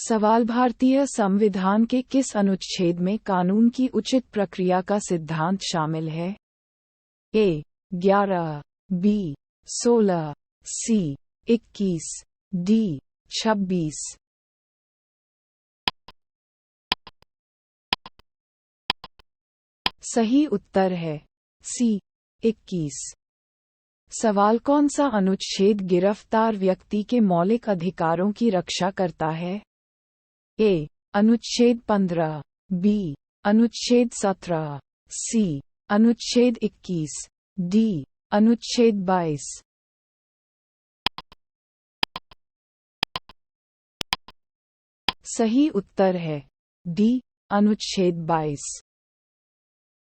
सवाल भारतीय संविधान के किस अनुच्छेद में कानून की उचित प्रक्रिया का सिद्धांत शामिल है? ए 11, बी 16, सी 21, डी 26। सही उत्तर है सी 21। सवाल कौन सा अनुच्छेद गिरफ्तार व्यक्ति के मौलिक अधिकारों की रक्षा करता है? ए अनुच्छेद 15, बी अनुच्छेद 17, सी अनुच्छेद 21, डी अनुच्छेद 22। सही उत्तर है डी अनुच्छेद 22।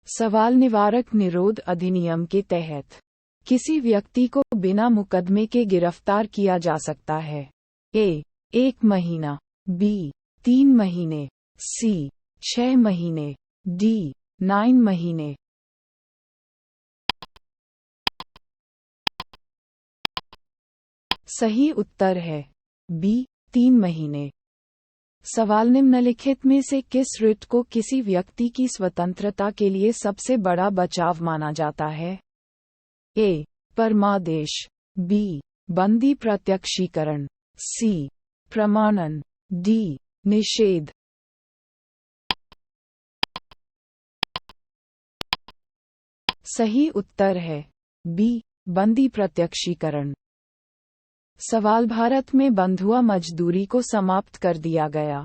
सवाल निवारक निरोध अधिनियम के तहत किसी व्यक्ति को बिना मुकदमे के गिरफ्तार किया जा सकता है? ए 1 महीना, बी 3 महीने, सी 6 महीने, डी 9 महीने। सही उत्तर है बी 3 महीने। सवाल निम्नलिखित में से किस रिट को किसी व्यक्ति की स्वतंत्रता के लिए सबसे बड़ा बचाव माना जाता है? ए परमादेश, बी बंदी प्रत्यक्षीकरण, सी प्रमाणन, डी निषेध। सही उत्तर है बी बंदी प्रत्यक्षीकरण। सवाल भारत में बंधुआ मजदूरी को समाप्त कर दिया गया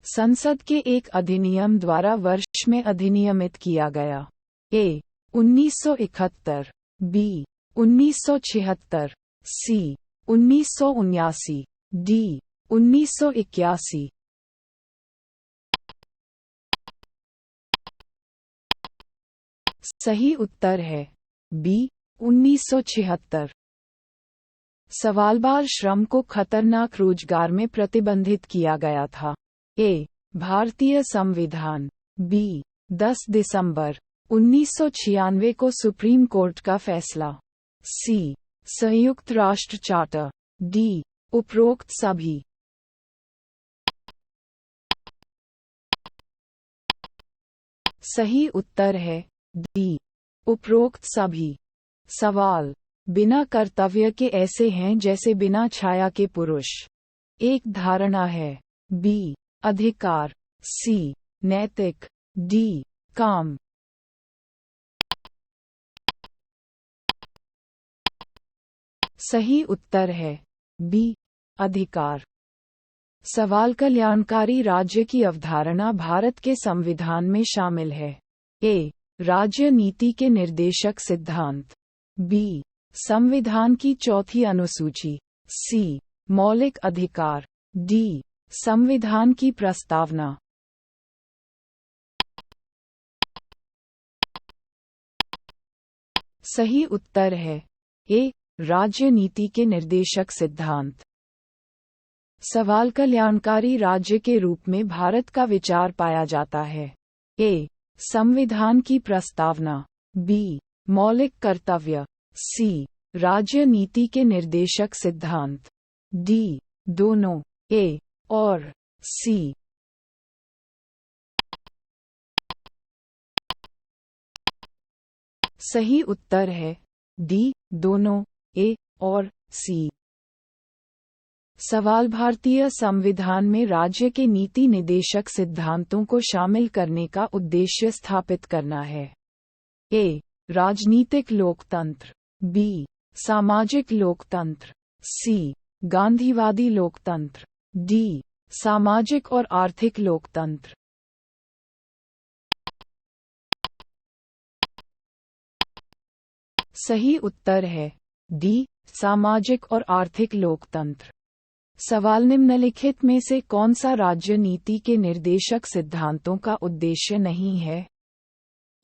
संसद के एक अधिनियम द्वारा वर्ष में अधिनियमित किया गया? ए 1971, बी 1976, सी 1979, डी 1981। सही उत्तर है बी 1976। सवाल बाल श्रम को खतरनाक रोजगार में प्रतिबंधित किया गया था? ए भारतीय संविधान, बी 10 दिसंबर 1996 को सुप्रीम कोर्ट का फैसला, सी संयुक्त राष्ट्र चार्टर, डी उपरोक्त सभी। सही उत्तर है डी उपरोक्त सभी। सवाल बिना कर्तव्य के ऐसे हैं जैसे बिना छाया के पुरुष? एक धारणा है, बी अधिकार, सी नैतिक, डी काम। सही उत्तर है बी अधिकार। सवाल कल्याणकारी राज्य की अवधारणा भारत के संविधान में शामिल है? ए राज्य नीति के निर्देशक सिद्धांत, बी संविधान की चौथी अनुसूची, सी मौलिक अधिकार, डी संविधान की प्रस्तावना। सही उत्तर है ए राज्य नीति के निर्देशक सिद्धांत। सवाल कल्याणकारी राज्य के रूप में भारत का विचार पाया जाता है? ए संविधान की प्रस्तावना, बी मौलिक कर्तव्य, सी राज्य नीति के निर्देशक सिद्धांत, डी दोनों, ए और सी। सही उत्तर है डी दोनों, ए और सी। सवाल भारतीय संविधान में राज्य के नीति निदेशक सिद्धांतों को शामिल करने का उद्देश्य स्थापित करना है? ए राजनीतिक लोकतंत्र, बी सामाजिक लोकतंत्र, सी गांधीवादी लोकतंत्र, डी सामाजिक और आर्थिक लोकतंत्र। सही उत्तर है डी सामाजिक और आर्थिक लोकतंत्र। सवाल निम्नलिखित में से कौन सा राज्य नीति के निर्देशक सिद्धांतों का उद्देश्य नहीं है?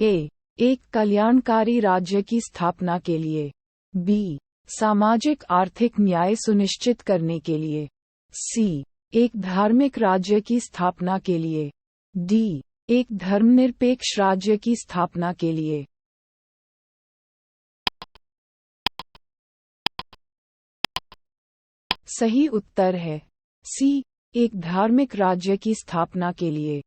ए एक कल्याणकारी राज्य की स्थापना के लिए, बी सामाजिक आर्थिक न्याय सुनिश्चित करने के लिए, सी एक धार्मिक राज्य की स्थापना के लिए, डी एक धर्मनिरपेक्ष राज्य की स्थापना के लिए। सही उत्तर है सी एक धार्मिक राज्य की स्थापना के लिए।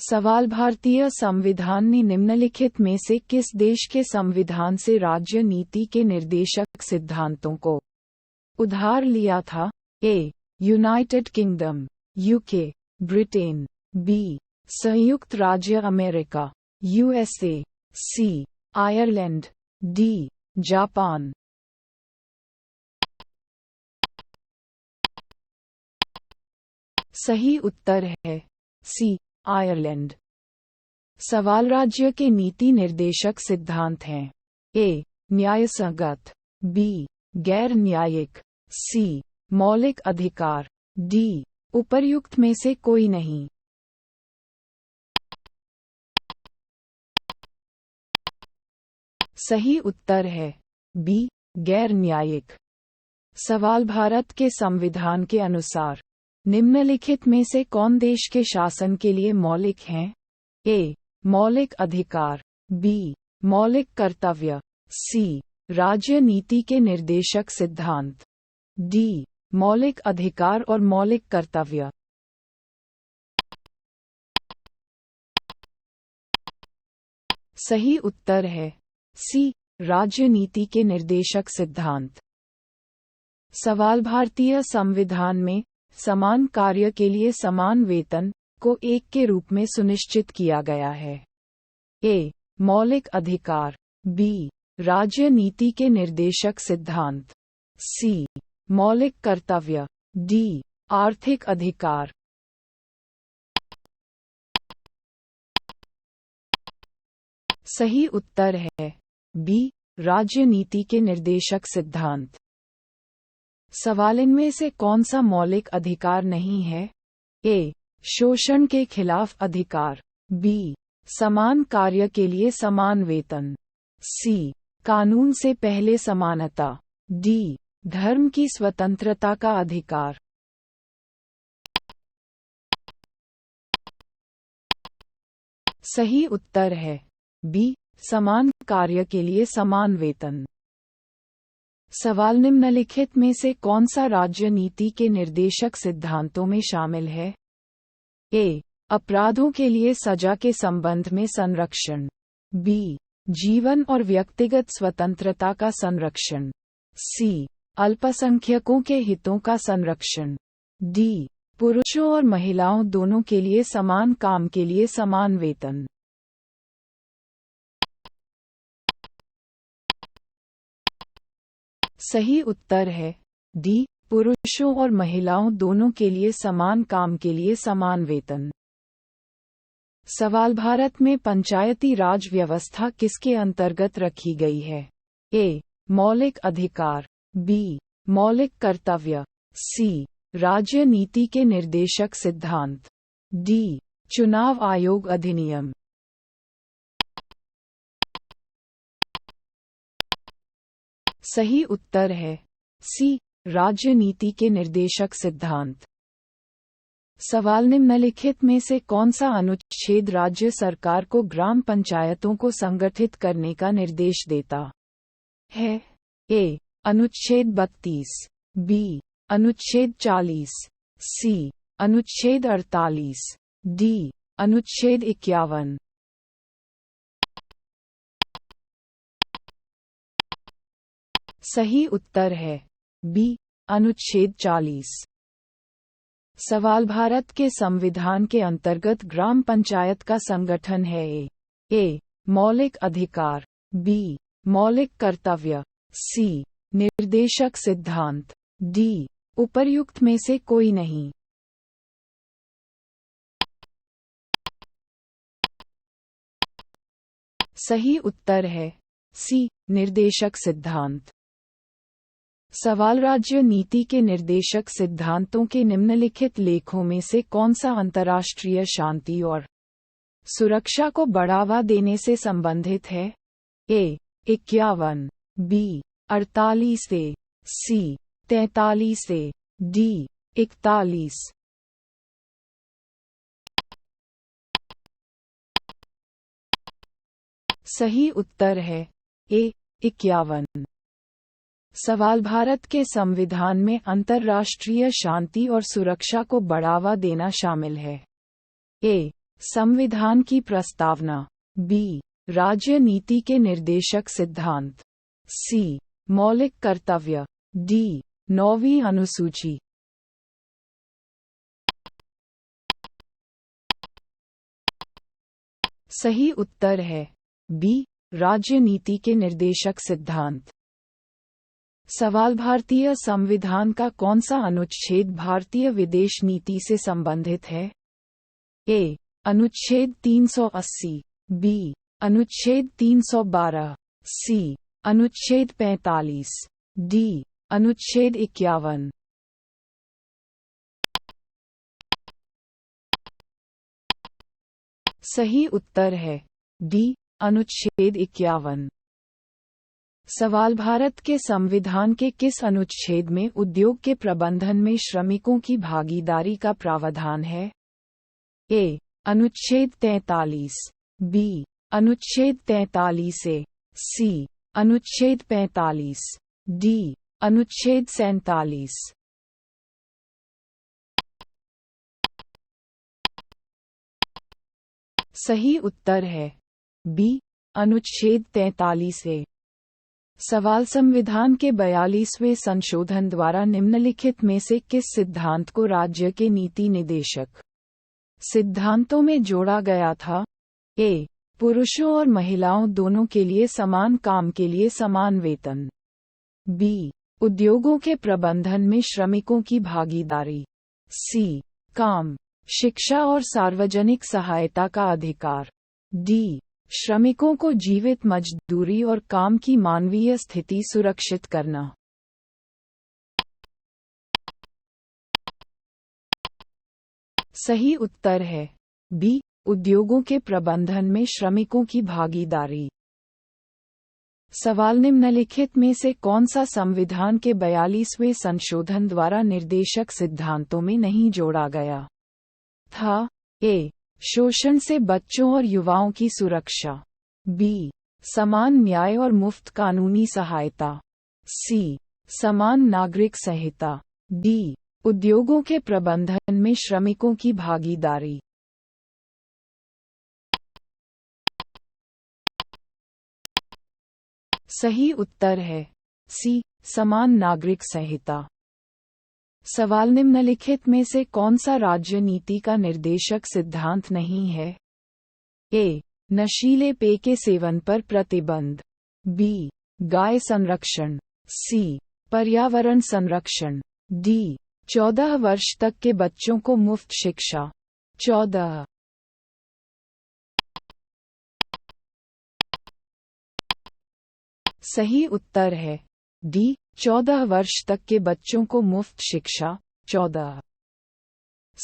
सवाल भारतीय संविधान ने निम्नलिखित में से किस देश के संविधान से राज्य नीति के निर्देशक सिद्धांतों को उधार लिया था? A. United Kingdom UK Britain, B. संयुक्त राज्य America USA, C. Ireland, D. Japan. सही उत्तर है सी. आयरलैंड। सवाल राज्य के नीति निर्देशक सिद्धांत हैं। ए. न्यायसंगत, बी. गैर न्यायिक, सी. मौलिक अधिकार, डी. उपर्युक्त में से कोई नहीं। सही उत्तर है बी. गैर न्यायिक। सवाल भारत के संविधान के अनुसार निम्नलिखित में से कौन देश के शासन के लिए मौलिक हैं? ए. मौलिक अधिकार, बी. मौलिक कर्तव्य, सी. राज्य नीति के निर्देशक सिद्धांत, डी. मौलिक अधिकार और मौलिक कर्तव्य। सही उत्तर है सी. राज्य नीति के निर्देशक सिद्धांत। सवाल भारतीय संविधान में समान कार्य के लिए समान वेतन को एक के रूप में सुनिश्चित किया गया है। ए. मौलिक अधिकार, बी. राज्य नीति के निर्देशक सिद्धांत, सी. मौलिक कर्तव्य, डी. आर्थिक अधिकार। सही उत्तर है बी. राज्य नीति के निर्देशक सिद्धांत। सवाल इनमें से कौन सा मौलिक अधिकार नहीं है? ए. शोषण के खिलाफ अधिकार, बी. समान कार्य के लिए समान वेतन, सी. कानून से पहले समानता, डी. धर्म की स्वतंत्रता का अधिकार। सही उत्तर है बी. समान कार्य के लिए समान वेतन। सवाल निम्नलिखित में से कौन सा राज्य नीति के निर्देशक सिद्धांतों में शामिल है? ए. अपराधों के लिए सजा के संबंध में संरक्षण, बी. जीवन और व्यक्तिगत स्वतंत्रता का संरक्षण, सी. अल्पसंख्यकों के हितों का संरक्षण, डी. पुरुषों और महिलाओं दोनों के लिए समान काम के लिए समान वेतन। सही उत्तर है डी. पुरुषों और महिलाओं दोनों के लिए समान काम के लिए समान वेतन। सवाल भारत में पंचायती राज व्यवस्था किसके अंतर्गत रखी गई है? ए. मौलिक अधिकार, बी. मौलिक कर्तव्य, सी. राज्य नीति के निर्देशक सिद्धांत, डी. चुनाव आयोग अधिनियम। सही उत्तर है सी. राज्य नीति के निर्देशक सिद्धांत। सवाल निम्नलिखित में से कौन सा अनुच्छेद राज्य सरकार को ग्राम पंचायतों को संगठित करने का निर्देश देता है? ए. अनुच्छेद 32, बी. अनुच्छेद 40, सी. अनुच्छेद 48, डी. अनुच्छेद 51। सही उत्तर है बी. अनुच्छेद 40। सवाल भारत के संविधान के अंतर्गत ग्राम पंचायत का संगठन है? ए. मौलिक अधिकार, बी. मौलिक कर्तव्य, सी. निर्देशक सिद्धांत, डी. उपर्युक्त में से कोई नहीं। सही उत्तर है सी. निर्देशक सिद्धांत। सवाल राज्य नीति के निर्देशक सिद्धांतों के निम्नलिखित लेखों में से कौन सा अंतर्राष्ट्रीय शांति और सुरक्षा को बढ़ावा देने से संबंधित है? ए. 51, बी. 48, सी. 43, डी. 41। सही उत्तर है ए. 51। सवाल भारत के संविधान में अंतर्राष्ट्रीय शांति और सुरक्षा को बढ़ावा देना शामिल है। ए. संविधान की प्रस्तावना। बी. राज्य नीति के निर्देशक सिद्धांत। सी. मौलिक कर्तव्य। डी. 9वीं अनुसूची। सही उत्तर है बी. राज्य नीति के निर्देशक सिद्धांत। सवाल भारतीय संविधान का कौन सा अनुच्छेद भारतीय विदेश नीति से संबंधित है? ए. अनुच्छेद 380। बी. अनुच्छेद 312। सी. अनुच्छेद 45। डी. अनुच्छेद 51। सही उत्तर है डी. अनुच्छेद 51। सवाल भारत के संविधान के किस अनुच्छेद में उद्योग के प्रबंधन में श्रमिकों की भागीदारी का प्रावधान है? ए. अनुच्छेद 43। बी. अनुच्छेद 43 ए। सी. अनुच्छेद 45। डी. अनुच्छेद 47। सही उत्तर है बी. अनुच्छेद 43 ए। सवाल संविधान के 42वें संशोधन द्वारा निम्नलिखित में से किस सिद्धांत को राज्य के नीति निदेशक सिद्धांतों में जोड़ा गया था? ए. पुरुषों और महिलाओं दोनों के लिए समान काम के लिए समान वेतन। बी. उद्योगों के प्रबंधन में श्रमिकों की भागीदारी। सी. काम, शिक्षा और सार्वजनिक सहायता का अधिकार। डी. श्रमिकों को जीवित मजदूरी और काम की मानवीय स्थिति सुरक्षित करना। सही उत्तर है बी. उद्योगों के प्रबंधन में श्रमिकों की भागीदारी। सवाल निम्नलिखित में से कौन सा संविधान के 42वें संशोधन द्वारा निर्देशक सिद्धांतों में नहीं जोड़ा गया था? ए. शोषण से बच्चों और युवाओं की सुरक्षा। बी. समान न्याय और मुफ्त कानूनी सहायता। सी. समान नागरिक संहिता। डी. उद्योगों के प्रबंधन में श्रमिकों की भागीदारी। सही उत्तर है सी. समान नागरिक संहिता। सवाल निम्नलिखित में से कौन सा राज्य नीति का निर्देशक सिद्धांत नहीं है? ए. नशीले पेय के सेवन पर प्रतिबंध। बी. गाय संरक्षण। सी. पर्यावरण संरक्षण। डी. 14 वर्ष तक के बच्चों को मुफ्त शिक्षा। 14। सही उत्तर है डी. 14 वर्ष तक के बच्चों को मुफ्त शिक्षा। 14।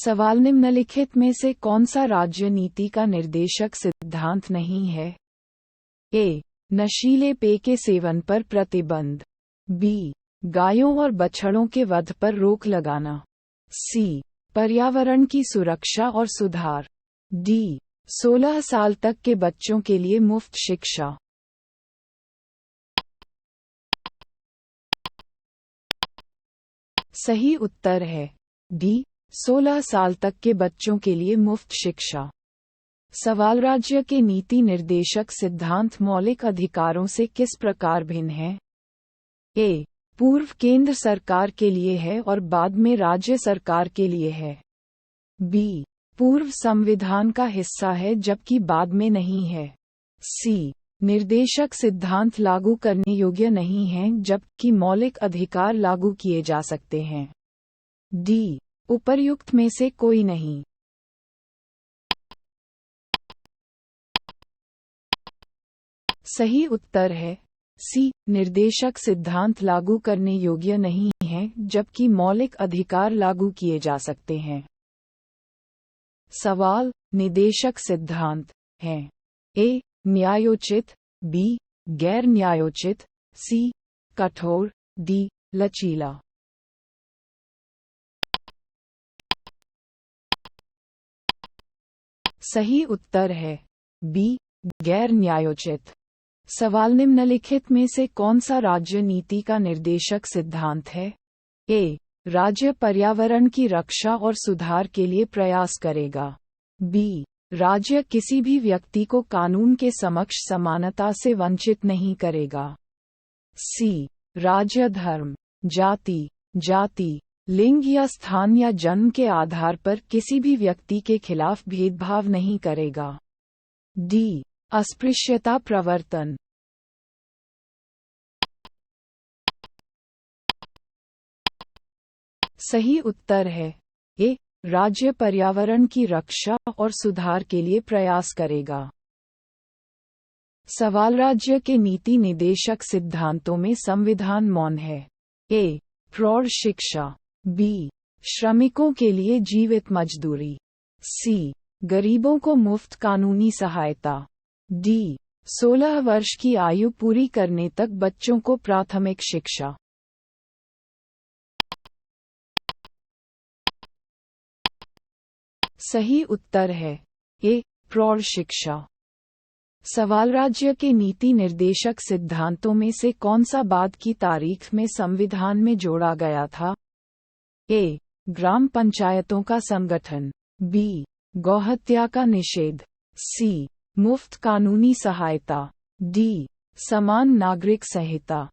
सवाल निम्नलिखित में से कौन सा राज्य नीति का निर्देशक सिद्धांत नहीं है? ए. नशीले पेय के सेवन पर प्रतिबंध। बी. गायों और बछड़ों के वध पर रोक लगाना। सी. पर्यावरण की सुरक्षा और सुधार। डी. 16 साल तक के बच्चों के लिए मुफ्त शिक्षा। सही उत्तर है डी. 16 साल तक के बच्चों के लिए मुफ्त शिक्षा। सवाल राज्य के नीति निर्देशक सिद्धांत मौलिक अधिकारों से किस प्रकार भिन्न है? ए. पूर्व केंद्र सरकार के लिए है और बाद में राज्य सरकार के लिए है। बी. पूर्व संविधान का हिस्सा है जबकि बाद में नहीं है। सी. निर्देशक सिद्धांत लागू करने योग्य नहीं हैं जबकि मौलिक अधिकार लागू किए जा सकते हैं। डी. उपर्युक्त में से कोई नहीं। सही उत्तर है सी. निर्देशक सिद्धांत लागू करने योग्य नहीं हैं जबकि मौलिक अधिकार लागू किए जा सकते हैं। सवाल निदेशक सिद्धांत हैं। ए. न्यायोचित। बी. गैर न्यायोचित। सी. कठोर। डी. लचीला। सही उत्तर है बी. गैर न्यायोचित। सवाल निम्नलिखित में से कौन सा राज्य नीति का निर्देशक सिद्धांत है? ए. राज्य पर्यावरण की रक्षा और सुधार के लिए प्रयास करेगा। बी. राज्य किसी भी व्यक्ति को कानून के समक्ष समानता से वंचित नहीं करेगा। सी. राज्य धर्म, जाति, लिंग या स्थान या जन्म के आधार पर किसी भी व्यक्ति के खिलाफ भेदभाव नहीं करेगा। डी. अस्पृश्यता प्रवर्तन। सही उत्तर है ए. राज्य पर्यावरण की रक्षा और सुधार के लिए प्रयास करेगा। सवाल राज्य के नीति निदेशक सिद्धांतों में संविधान मौन है। ए. प्रौढ़ शिक्षा। बी. श्रमिकों के लिए जीवित मजदूरी। सी. गरीबों को मुफ्त कानूनी सहायता। डी. 16 वर्ष की आयु पूरी करने तक बच्चों को प्राथमिक शिक्षा। सही उत्तर है ए. प्रौढ़ शिक्षा। सवाल राज्य के नीति निर्देशक सिद्धांतों में से कौन सा बाद की तारीख में संविधान में जोड़ा गया था? ए. ग्राम पंचायतों का संगठन। बी. गौहत्या का निषेध। सी. मुफ्त कानूनी सहायता। डी. समान नागरिक संहिता।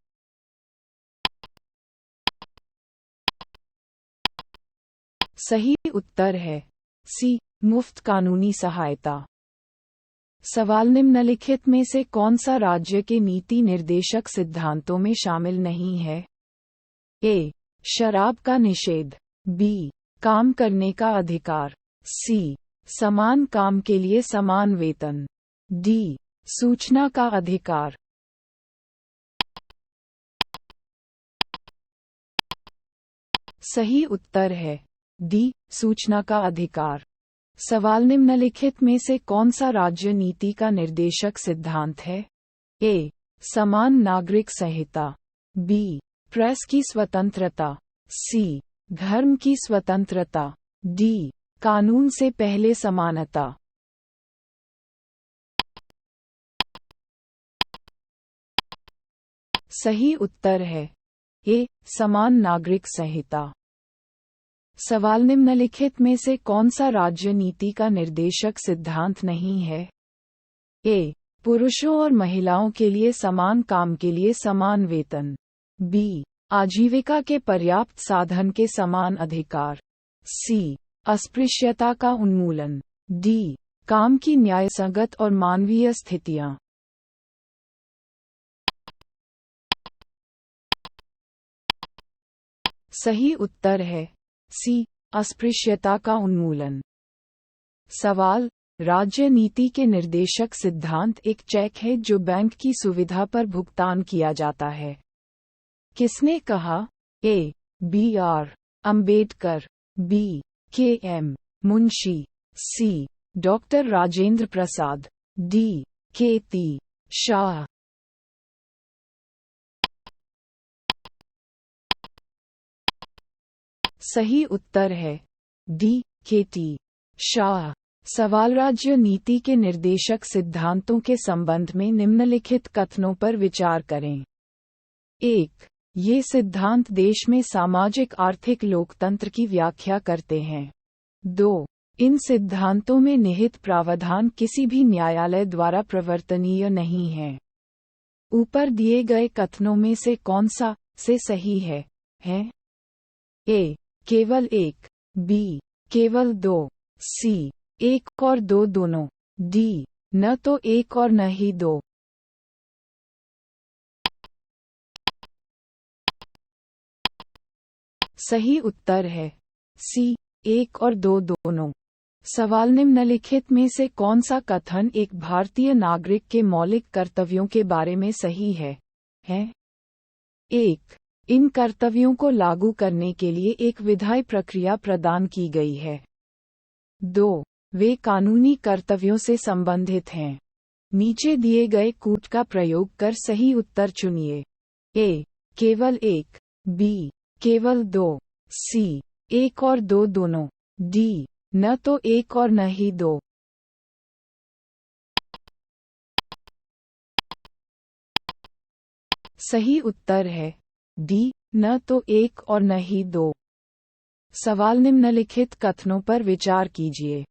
सही उत्तर है सी. मुफ्त कानूनी सहायता। सवाल निम्नलिखित में से कौन सा राज्य के नीति निर्देशक सिद्धांतों में शामिल नहीं है? ए. शराब का निषेध। बी. काम करने का अधिकार। सी. समान काम के लिए समान वेतन। डी. सूचना का अधिकार। सही उत्तर है डी. सूचना का अधिकार। सवाल निम्नलिखित में से कौन सा राज्य नीति का निर्देशक सिद्धांत है? ए. समान नागरिक संहिता। बी. प्रेस की स्वतंत्रता। सी. धर्म की स्वतंत्रता। डी. कानून से पहले समानता। सही उत्तर है ए. समान नागरिक संहिता। सवाल निम्नलिखित में से कौन सा राज्य नीति का निर्देशक सिद्धांत नहीं है? ए. पुरुषों और महिलाओं के लिए समान काम के लिए समान वेतन। बी. आजीविका के पर्याप्त साधन के समान अधिकार। सी. अस्पृश्यता का उन्मूलन। डी. काम की न्यायसंगत और मानवीय स्थितियां। सही उत्तर है सी. अस्पृश्यता का उन्मूलन। सवाल राज्य नीति के निर्देशक सिद्धांत एक चेक है जो बैंक की सुविधा पर भुगतान किया जाता है। किसने कहा? ए. बी. आर. अंबेडकर। बी. के. एम. मुंशी। सी. डॉक्टर राजेंद्र प्रसाद। डी. के. टी. शाह। सही उत्तर है डी. के. टी. शाह। सवाल राज्य नीति के निर्देशक सिद्धांतों के संबंध में निम्नलिखित कथनों पर विचार करें। 1. ये सिद्धांत देश में सामाजिक आर्थिक लोकतंत्र की व्याख्या करते हैं। 2. इन सिद्धांतों में निहित प्रावधान किसी भी न्यायालय द्वारा प्रवर्तनीय नहीं है। ऊपर दिए गए कथनों में से कौन सा से सही है? ए. केवल एक। बी. केवल दो। सी. एक और दो दोनों। डी. न तो एक और न ही दो। सही उत्तर है सी. एक और दो दोनों। सवाल निम्नलिखित में से कौन सा कथन एक भारतीय नागरिक के मौलिक कर्तव्यों के बारे में सही है? 1. इन कर्तव्यों को लागू करने के लिए एक विधायी प्रक्रिया प्रदान की गई है। 2. वे कानूनी कर्तव्यों से संबंधित हैं। नीचे दिए गए कूट का प्रयोग कर सही उत्तर चुनिए। ए. केवल एक। बी. केवल दो। सी. एक और दो दोनों। डी. न तो एक और न ही दो। सही उत्तर है डी, न तो एक और न ही दो। सवाल निम्नलिखित कथनों पर विचार कीजिए।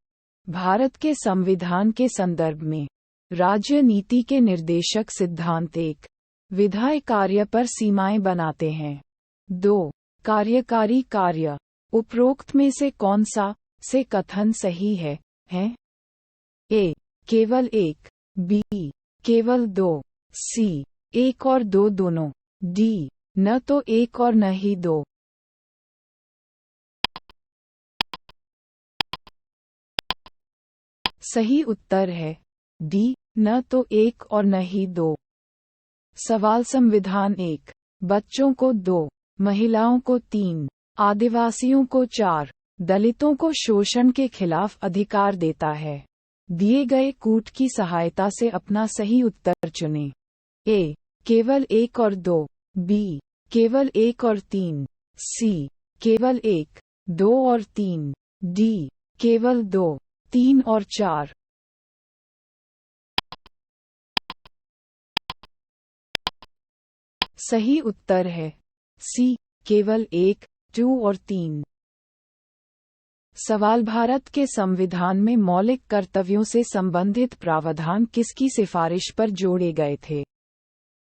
भारत के संविधान के संदर्भ में राज्य नीति के निर्देशक सिद्धांत एक, विधायी कार्य पर सीमाएं बनाते हैं। 2, कार्यकारी कार्य। उपरोक्त में से कौन सा से कथन सही है? ए, केवल एक, बी, केवल दो, सी, एक और दो दोनों, डी, न तो एक और न ही दो। सही उत्तर है डी, न तो एक और न ही दो। सवाल संविधान एक, बच्चों को 2, महिलाओं को 3, आदिवासियों को 4, दलितों को शोषण के खिलाफ अधिकार देता है। दिए गए कूट की सहायता से अपना सही उत्तर चुनें। ए, केवल एक और दो, बी, केवल एक और 3, सी, केवल 1, 2 और 3, डी, केवल 2, 3 और 4। सही उत्तर है सी, केवल 1, 2 और 3। सवाल भारत के संविधान में मौलिक कर्तव्यों से संबंधित प्रावधान किसकी सिफारिश पर जोड़े गए थे?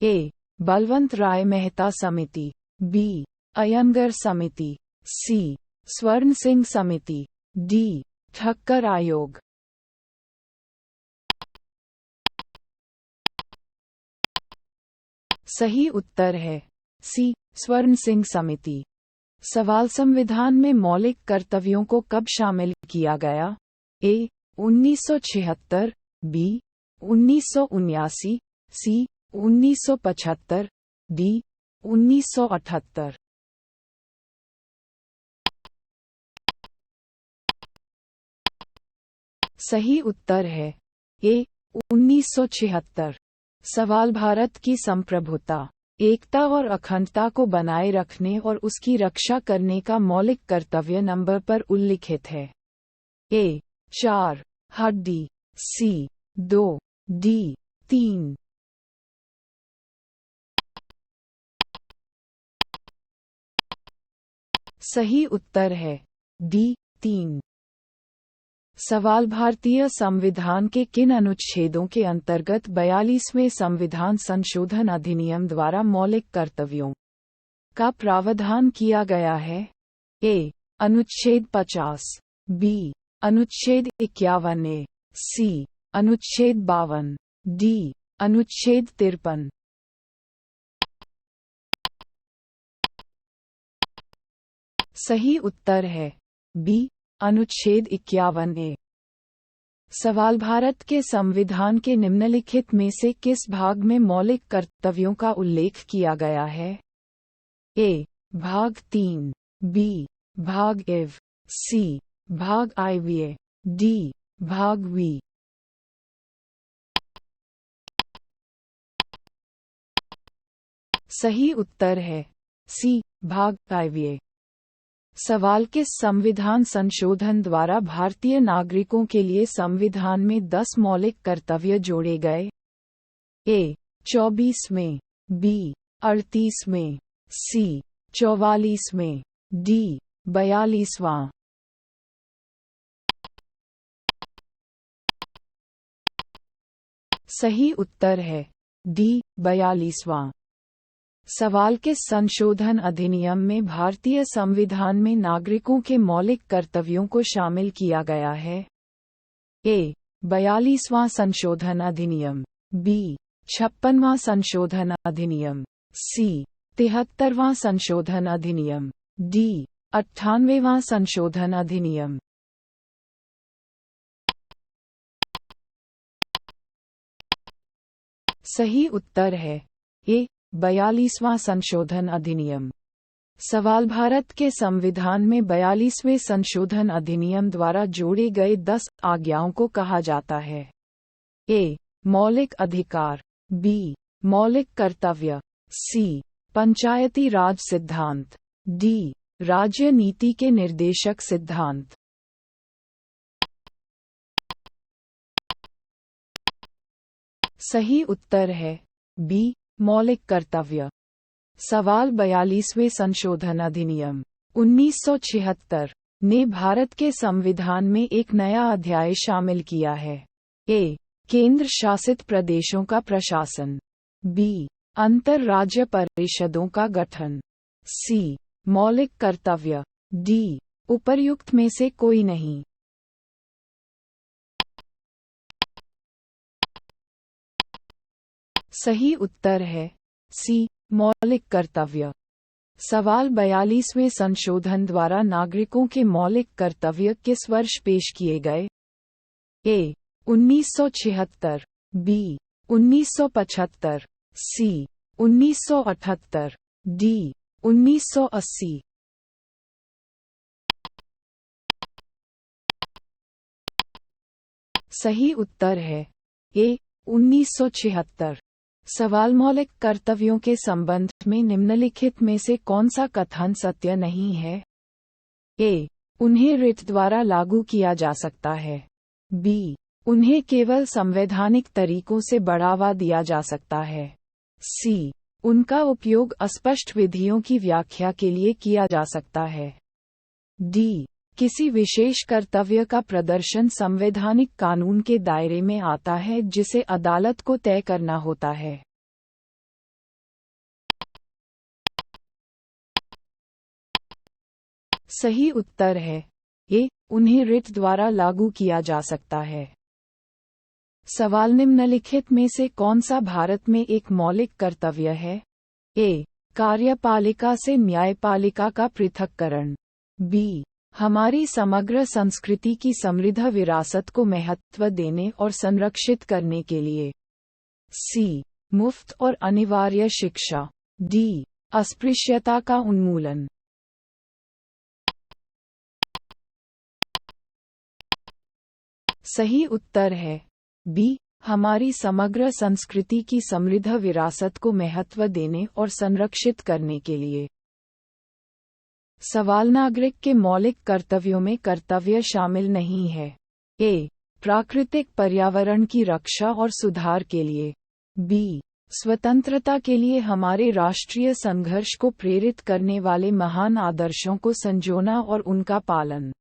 ए, बलवंत राय मेहता समिति, बी, अयंगर समिति, सी, स्वर्ण सिंह समिति, डी, ठक्कर आयोग। सही उत्तर है सी, स्वर्ण सिंह समिति। सवाल संविधान में मौलिक कर्तव्यों को कब शामिल किया गया? ए, 1976, बी, 1979, सी, 1975, डी, 1978। सही उत्तर है ए, 1976। सवाल भारत की संप्रभुता, एकता और अखंडता को बनाए रखने और उसकी रक्षा करने का मौलिक कर्तव्य नंबर पर उल्लिखित है। ए, 4, हड्डी, सी, 2, डी, 3। सही उत्तर है डी, 3। सवाल भारतीय संविधान के किन अनुच्छेदों के अंतर्गत 42वें संविधान संशोधन अधिनियम द्वारा मौलिक कर्तव्यों का प्रावधान किया गया है? ए, अनुच्छेद 50, बी, अनुच्छेद 51 ए, सी, अनुच्छेद 52, डी, अनुच्छेद 53। सही उत्तर है बी, अनुच्छेद 51 ए। सवाल भारत के संविधान के निम्नलिखित में से किस भाग में मौलिक कर्तव्यों का उल्लेख किया गया है? ए, भाग 3, बी, भाग एव, सी, भाग आईवीए, डी, भाग वी। सही उत्तर है सी, भाग आईवीए। सवाल किस संविधान संशोधन द्वारा भारतीय नागरिकों के लिए संविधान में 10 मौलिक कर्तव्य जोड़े गए? ए, 24 में, बी, 38 में, सी, 44 में, डी, 42वां। सही उत्तर है डी, 42वां। सवाल किस संशोधन अधिनियम में भारतीय संविधान में नागरिकों के मौलिक कर्तव्यों को शामिल किया गया है? ए, 42वां संशोधन अधिनियम, बी, 56वां संशोधन अधिनियम, सी, 73वां संशोधन अधिनियम, डी, 98वां संशोधन अधिनियम। सही उत्तर है ए, 42वां संशोधन अधिनियम। सवाल भारत के संविधान में 42वें संशोधन अधिनियम द्वारा जोड़े गए 10 आज्ञाओं को कहा जाता है? ए, मौलिक अधिकार, बी, मौलिक कर्तव्य, सी, पंचायती राज सिद्धांत, डी, राज्य नीति के निर्देशक सिद्धांत। सही उत्तर है बी, मौलिक कर्तव्य। सवाल 42वें संशोधन अधिनियम 1976 ने भारत के संविधान में एक नया अध्याय शामिल किया है। ए. केंद्र शासित प्रदेशों का प्रशासन। बी. अंतर-राज्य परिषदों का गठन। सी. मौलिक कर्तव्य। डी. उपर्युक्त में से कोई नहीं। सही उत्तर है सी. मौलिक कर्तव्य। सवाल 42वें संशोधन द्वारा नागरिकों के मौलिक कर्तव्य किस वर्ष पेश किए गए? ए. 1976, बी. 1975, सी. 1978, डी. 1980। सही उत्तर है ए. 1976। सवाल मौलिक कर्तव्यों के संबंध में निम्नलिखित में से कौन सा कथन सत्य नहीं है? ए. उन्हें रिट द्वारा लागू किया जा सकता है। बी. उन्हें केवल संवैधानिक तरीकों से बढ़ावा दिया जा सकता है। सी. उनका उपयोग अस्पष्ट विधियों की व्याख्या के लिए किया जा सकता है। डी. किसी विशेष कर्तव्य का प्रदर्शन संवैधानिक कानून के दायरे में आता है जिसे अदालत को तय करना होता है। सही उत्तर है ए. उन्हें रिट द्वारा लागू किया जा सकता है। सवाल निम्नलिखित में से कौन सा भारत में एक मौलिक कर्तव्य है? ए. कार्यपालिका से न्यायपालिका का पृथक्करण। बी. हमारी समग्र संस्कृति की समृद्ध विरासत को महत्व देने और संरक्षित करने के लिए। सी. मुफ्त और अनिवार्य शिक्षा। डी. अस्पृश्यता का उन्मूलन। सही उत्तर है बी. हमारी समग्र संस्कृति की समृद्ध विरासत को महत्व देने और संरक्षित करने के लिए। सवाल नागरिक के मौलिक कर्तव्यों में कर्तव्य शामिल नहीं है। ए. प्राकृतिक पर्यावरण की रक्षा और सुधार के लिए। बी. स्वतंत्रता के लिए हमारे राष्ट्रीय संघर्ष को प्रेरित करने वाले महान आदर्शों को संजोना और उनका पालन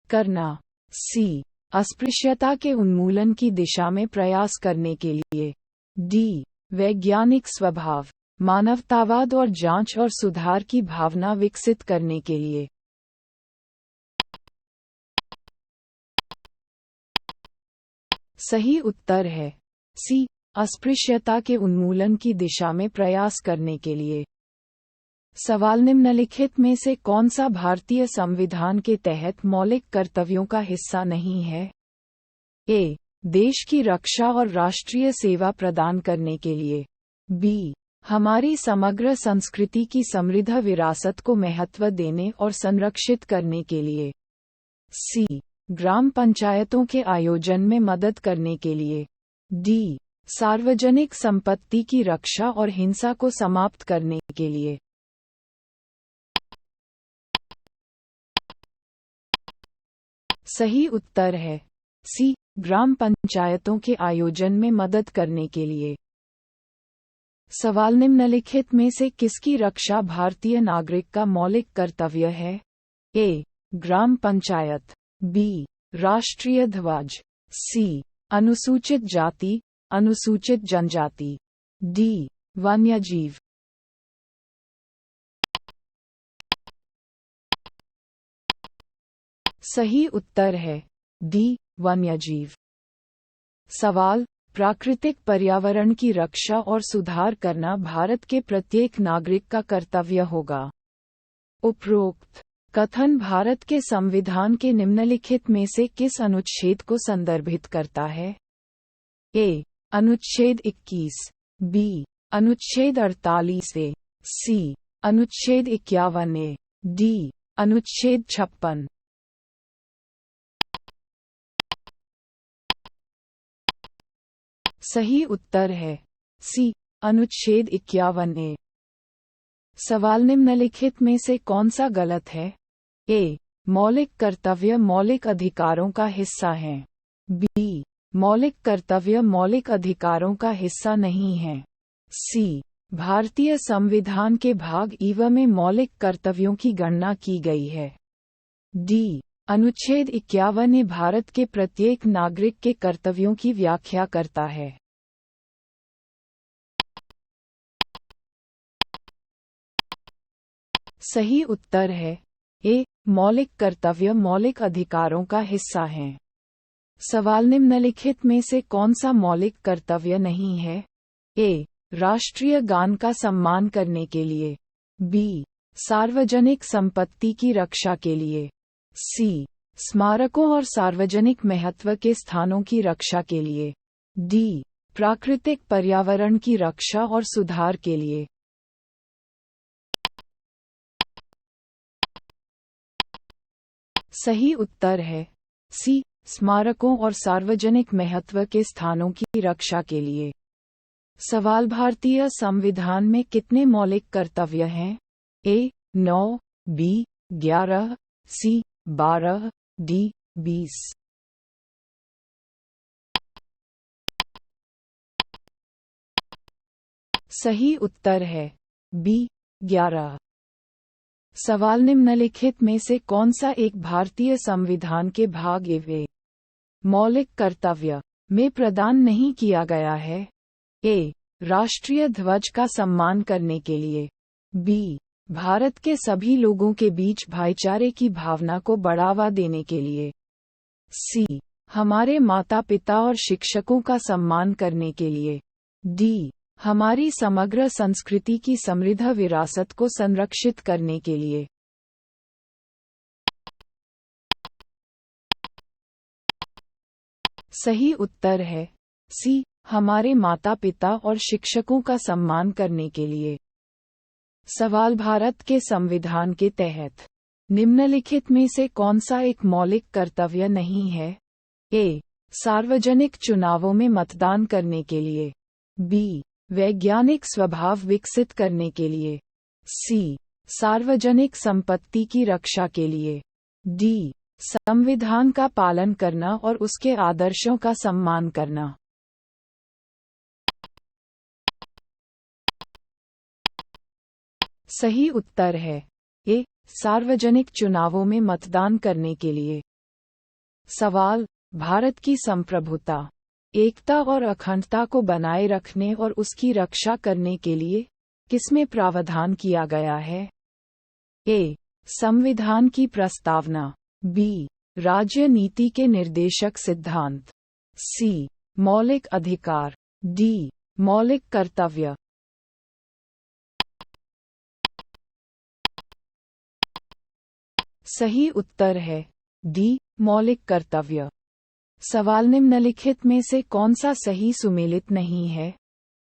करना। सी. अस्पृश्यता के उन्मूलन की दिशा में प्रयास करने के लिए। डी. वैज्ञानिक स्वभाव, मानवतावाद और जांच और सुधार की भावना विकसित करने के लिए। सही उत्तर है सी. अस्पृश्यता के उन्मूलन की दिशा में प्रयास करने के लिए। सवाल निम्नलिखित में से कौन सा भारतीय संविधान के तहत मौलिक कर्तव्यों का हिस्सा नहीं है? ए. देश की रक्षा और राष्ट्रीय सेवा प्रदान करने के लिए। बी. हमारी समग्र संस्कृति की समृद्ध विरासत को महत्व देने और संरक्षित करने के लिए। सी. ग्राम पंचायतों के आयोजन में मदद करने के लिए। डी. सार्वजनिक संपत्ति की रक्षा और हिंसा को समाप्त करने के लिए। सही उत्तर है सी. ग्राम पंचायतों के आयोजन में मदद करने के लिए। सवाल निम्नलिखित में से किसकी रक्षा भारतीय नागरिक का मौलिक कर्तव्य है? ए. ग्राम पंचायत। बी. राष्ट्रीय ध्वज। सी. अनुसूचित जाति, अनुसूचित जनजाति। डी. वन्यजीव। सही उत्तर है डी. वन्यजीव। सवाल प्राकृतिक पर्यावरण की रक्षा और सुधार करना भारत के प्रत्येक नागरिक का कर्तव्य होगा। उपरोक्त कथन भारत के संविधान के निम्नलिखित में से किस अनुच्छेद को संदर्भित करता है? ए. अनुच्छेद 21। बी. अनुच्छेद 48 ए। सी. अनुच्छेद 51 ए। डी. अनुच्छेद 56। सही उत्तर है सी. अनुच्छेद 51 ए। सवाल निम्नलिखित में से कौन सा गलत है? ए. मौलिक कर्तव्य मौलिक अधिकारों का हिस्सा हैं। बी. मौलिक कर्तव्य मौलिक अधिकारों का हिस्सा नहीं है। सी भारतीय संविधान के भाग ईव में मौलिक कर्तव्यों की गणना की गई है। डी अनुच्छेद 51 भारत के प्रत्येक नागरिक के कर्तव्यों की व्याख्या करता है। सही उत्तर है ए। मौलिक कर्तव्य मौलिक अधिकारों का हिस्सा हैं। सवाल निम्नलिखित में से कौन सा मौलिक कर्तव्य नहीं है? ए राष्ट्रीय गान का सम्मान करने के लिए, बी सार्वजनिक संपत्ति की रक्षा के लिए, सी स्मारकों और सार्वजनिक महत्व के स्थानों की रक्षा के लिए, डी प्राकृतिक पर्यावरण की रक्षा और सुधार के लिए। सही उत्तर है सी स्मारकों और सार्वजनिक महत्व के स्थानों की रक्षा के लिए। सवाल भारतीय संविधान में कितने मौलिक कर्तव्य हैं? ए 9, बी 11, सी 12, डी 20। सही उत्तर है बी 11। सवाल निम्नलिखित में से कौन सा एक भारतीय संविधान के भाग ए मौलिक कर्तव्य में प्रदान नहीं किया गया है? ए राष्ट्रीय ध्वज का सम्मान करने के लिए, बी भारत के सभी लोगों के बीच भाईचारे की भावना को बढ़ावा देने के लिए, सी हमारे माता पिता और शिक्षकों का सम्मान करने के लिए, डी हमारी समग्र संस्कृति की समृद्ध विरासत को संरक्षित करने के लिए। सही उत्तर है सी हमारे माता पिता और शिक्षकों का सम्मान करने के लिए। सवाल भारत के संविधान के तहत निम्नलिखित में से कौन सा एक मौलिक कर्तव्य नहीं है? ए सार्वजनिक चुनावों में मतदान करने के लिए, बी वैज्ञानिक स्वभाव विकसित करने के लिए, सी सार्वजनिक संपत्ति की रक्षा के लिए, डी संविधान का पालन करना और उसके आदर्शों का सम्मान करना। सही उत्तर है ए सार्वजनिक चुनावों में मतदान करने के लिए। सवाल भारत की संप्रभुता, एकता और अखंडता को बनाए रखने और उसकी रक्षा करने के लिए किसमें प्रावधान किया गया है? ए संविधान की प्रस्तावना, बी राज्य नीति के निर्देशक सिद्धांत, सी मौलिक अधिकार, डी मौलिक कर्तव्य। सही उत्तर है डी मौलिक कर्तव्य। सवाल निम्नलिखित में से कौन सा सही सुमेलित नहीं है?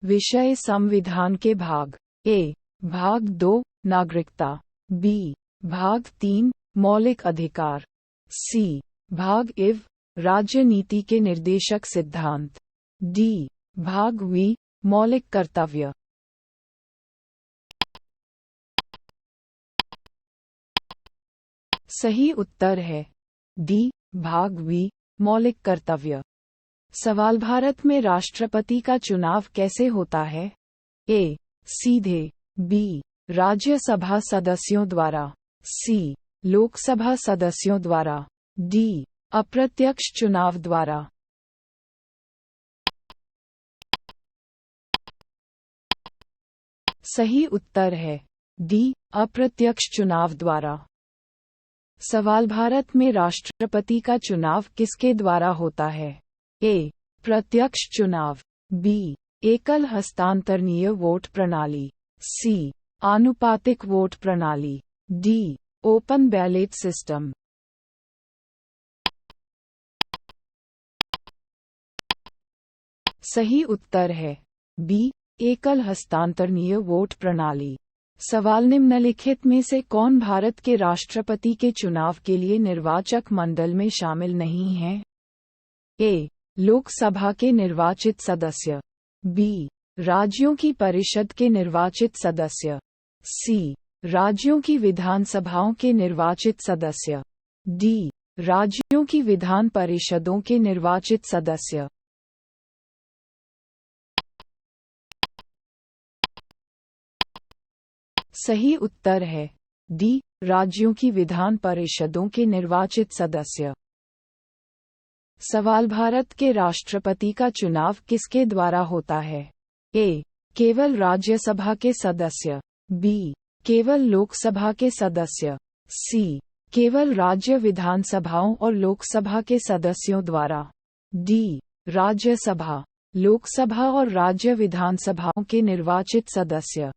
विषय संविधान के भाग ए भाग 2 नागरिकता, बी भाग 3 मौलिक अधिकार, सी भाग इव राज्य नीति के निर्देशक सिद्धांत, डी भाग वी मौलिक कर्तव्य। सही उत्तर है डी भाग वी मौलिक कर्तव्य। सवाल भारत में राष्ट्रपति का चुनाव कैसे होता है? ए सीधे, बी राज्यसभा सदस्यों द्वारा, सी लोकसभा सदस्यों द्वारा, डी अप्रत्यक्ष चुनाव द्वारा। सही उत्तर है डी अप्रत्यक्ष चुनाव द्वारा। सवाल भारत में राष्ट्रपति का चुनाव किसके द्वारा होता है? ए प्रत्यक्ष चुनाव, बी एकल हस्तांतरणीय वोट प्रणाली, सी आनुपातिक वोट प्रणाली, डी ओपन बैलेट सिस्टम। सही उत्तर है बी एकल हस्तांतरणीय वोट प्रणाली। सवाल निम्नलिखित में से कौन भारत के राष्ट्रपति के चुनाव के लिए निर्वाचक मंडल में शामिल नहीं है? ए लोकसभा के निर्वाचित सदस्य, बी राज्यों की परिषद के निर्वाचित सदस्य, सी राज्यों की विधानसभाओं के निर्वाचित सदस्य, डी राज्यों की विधान परिषदों के निर्वाचित सदस्य। सही उत्तर है डी, राज्यों की विधान परिषदों के निर्वाचित सदस्य। सवाल, भारत के राष्ट्रपति का चुनाव किसके द्वारा होता है? ए, केवल राज्यसभा के सदस्य, बी, केवल लोकसभा के सदस्य, सी, केवल राज्य विधानसभाओं और लोकसभा के सदस्यों द्वारा, डी, राज्यसभा, लोकसभा और राज्य विधानसभाओं के निर्वाचित सदस्य।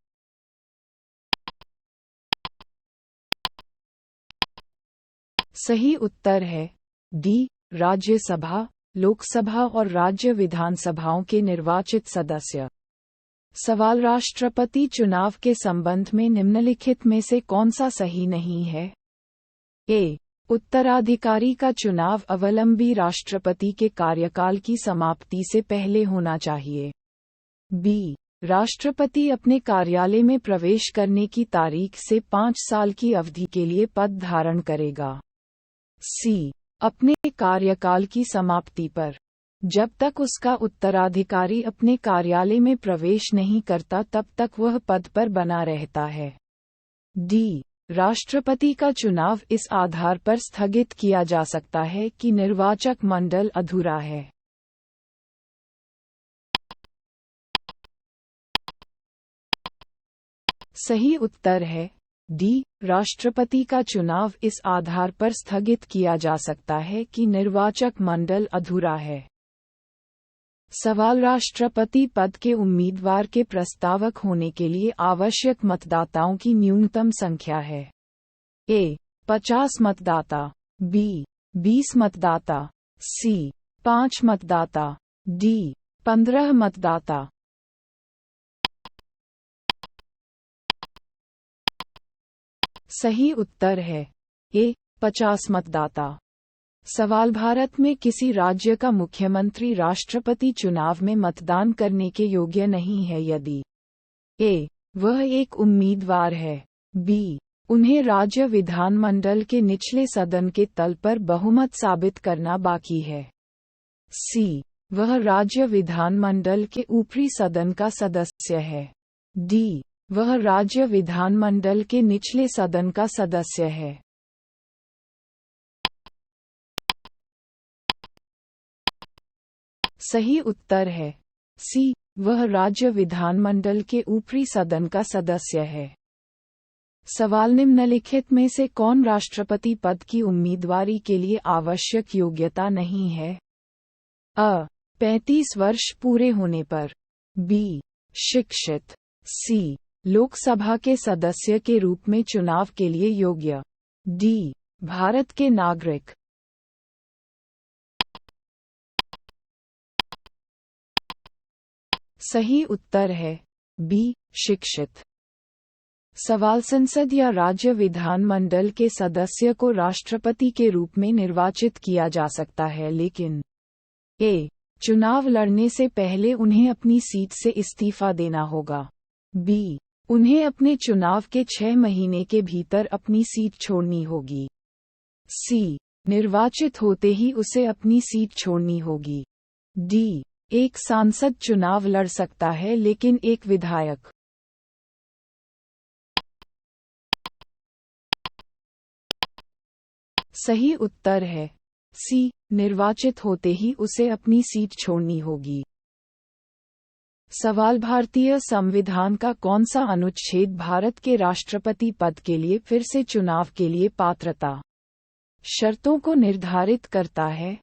सही उत्तर है डी, राज्यसभा, लोकसभा और राज्य विधानसभाओं के निर्वाचित सदस्य। सवाल, राष्ट्रपति चुनाव के संबंध में निम्नलिखित में से कौन सा सही नहीं है? ए, उत्तराधिकारी का चुनाव अवलंबी राष्ट्रपति के कार्यकाल की समाप्ति से पहले होना चाहिए। बी, राष्ट्रपति अपने कार्यालय में प्रवेश करने की तारीख से 5 साल की अवधि के लिए पद धारण करेगा। सी, अपने कार्यकाल की समाप्ति पर, जब तक उसका उत्तराधिकारी अपने कार्यालय में प्रवेश नहीं करता तब तक वह पद पर बना रहता है। डी, राष्ट्रपति का चुनाव इस आधार पर स्थगित किया जा सकता है कि निर्वाचक मंडल अधूरा है। सही उत्तर है डी, राष्ट्रपति का चुनाव इस आधार पर स्थगित किया जा सकता है कि निर्वाचक मंडल अधूरा है। सवाल, राष्ट्रपति पद के उम्मीदवार के प्रस्तावक होने के लिए आवश्यक मतदाताओं की न्यूनतम संख्या है? ए, 50 मतदाता, बी, 20 मतदाता, सी, 5 मतदाता, डी, 15 मतदाता। सही उत्तर है ए, 50 मतदाता। सवाल, भारत में किसी राज्य का मुख्यमंत्री राष्ट्रपति चुनाव में मतदान करने के योग्य नहीं है यदि ए, वह एक उम्मीदवार है, बी, उन्हें राज्य विधानमंडल के निचले सदन के तल पर बहुमत साबित करना बाकी है, सी, वह राज्य विधानमंडल के ऊपरी सदन का सदस्य है, डी, वह राज्य विधानमंडल के निचले सदन का सदस्य है। सही उत्तर है सी, वह राज्य विधानमंडल के ऊपरी सदन का सदस्य है। सवाल, निम्नलिखित में से कौन राष्ट्रपति पद की उम्मीदवारी के लिए आवश्यक योग्यता नहीं है? अ, 35 वर्ष पूरे होने पर, बी, शिक्षित, सी, लोकसभा के सदस्य के रूप में चुनाव के लिए योग्य, डी, भारत के नागरिक। सही उत्तर है बी, शिक्षित। सवाल, संसद या राज्य विधानमंडल के सदस्य को राष्ट्रपति के रूप में निर्वाचित किया जा सकता है लेकिन ए, चुनाव लड़ने से पहले उन्हें अपनी सीट से इस्तीफा देना होगा, बी, उन्हें अपने चुनाव के 6 महीने के भीतर अपनी सीट छोड़नी होगी, सी, निर्वाचित होते ही उसे अपनी सीट छोड़नी होगी, डी, एक सांसद चुनाव लड़ सकता है लेकिन एक विधायक। सही उत्तर है सी, निर्वाचित होते ही उसे अपनी सीट छोड़नी होगी। सवाल, भारतीय संविधान का कौन सा अनुच्छेद भारत के राष्ट्रपति पद के लिए फिर से चुनाव के लिए पात्रता शर्तों को निर्धारित करता है?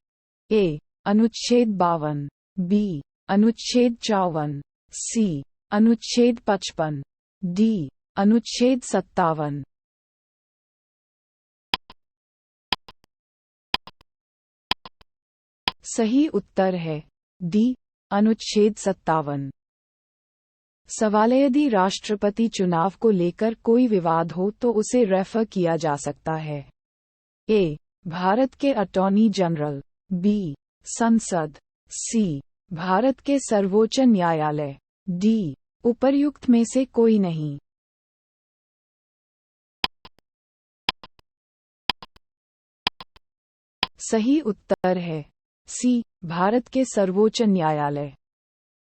ए, अनुच्छेद 52, बी, अनुच्छेद 54, सी, अनुच्छेद 55, डी, अनुच्छेद 57। सही उत्तर है डी, अनुच्छेद 57। सवाल, यदि राष्ट्रपति चुनाव को लेकर कोई विवाद हो तो उसे रेफर किया जा सकता है? ए, भारत के अटॉर्नी जनरल, बी, संसद, सी, भारत के सर्वोच्च न्यायालय, डी, उपर्युक्त में से कोई नहीं। सही उत्तर है सी, भारत के सर्वोच्च न्यायालय।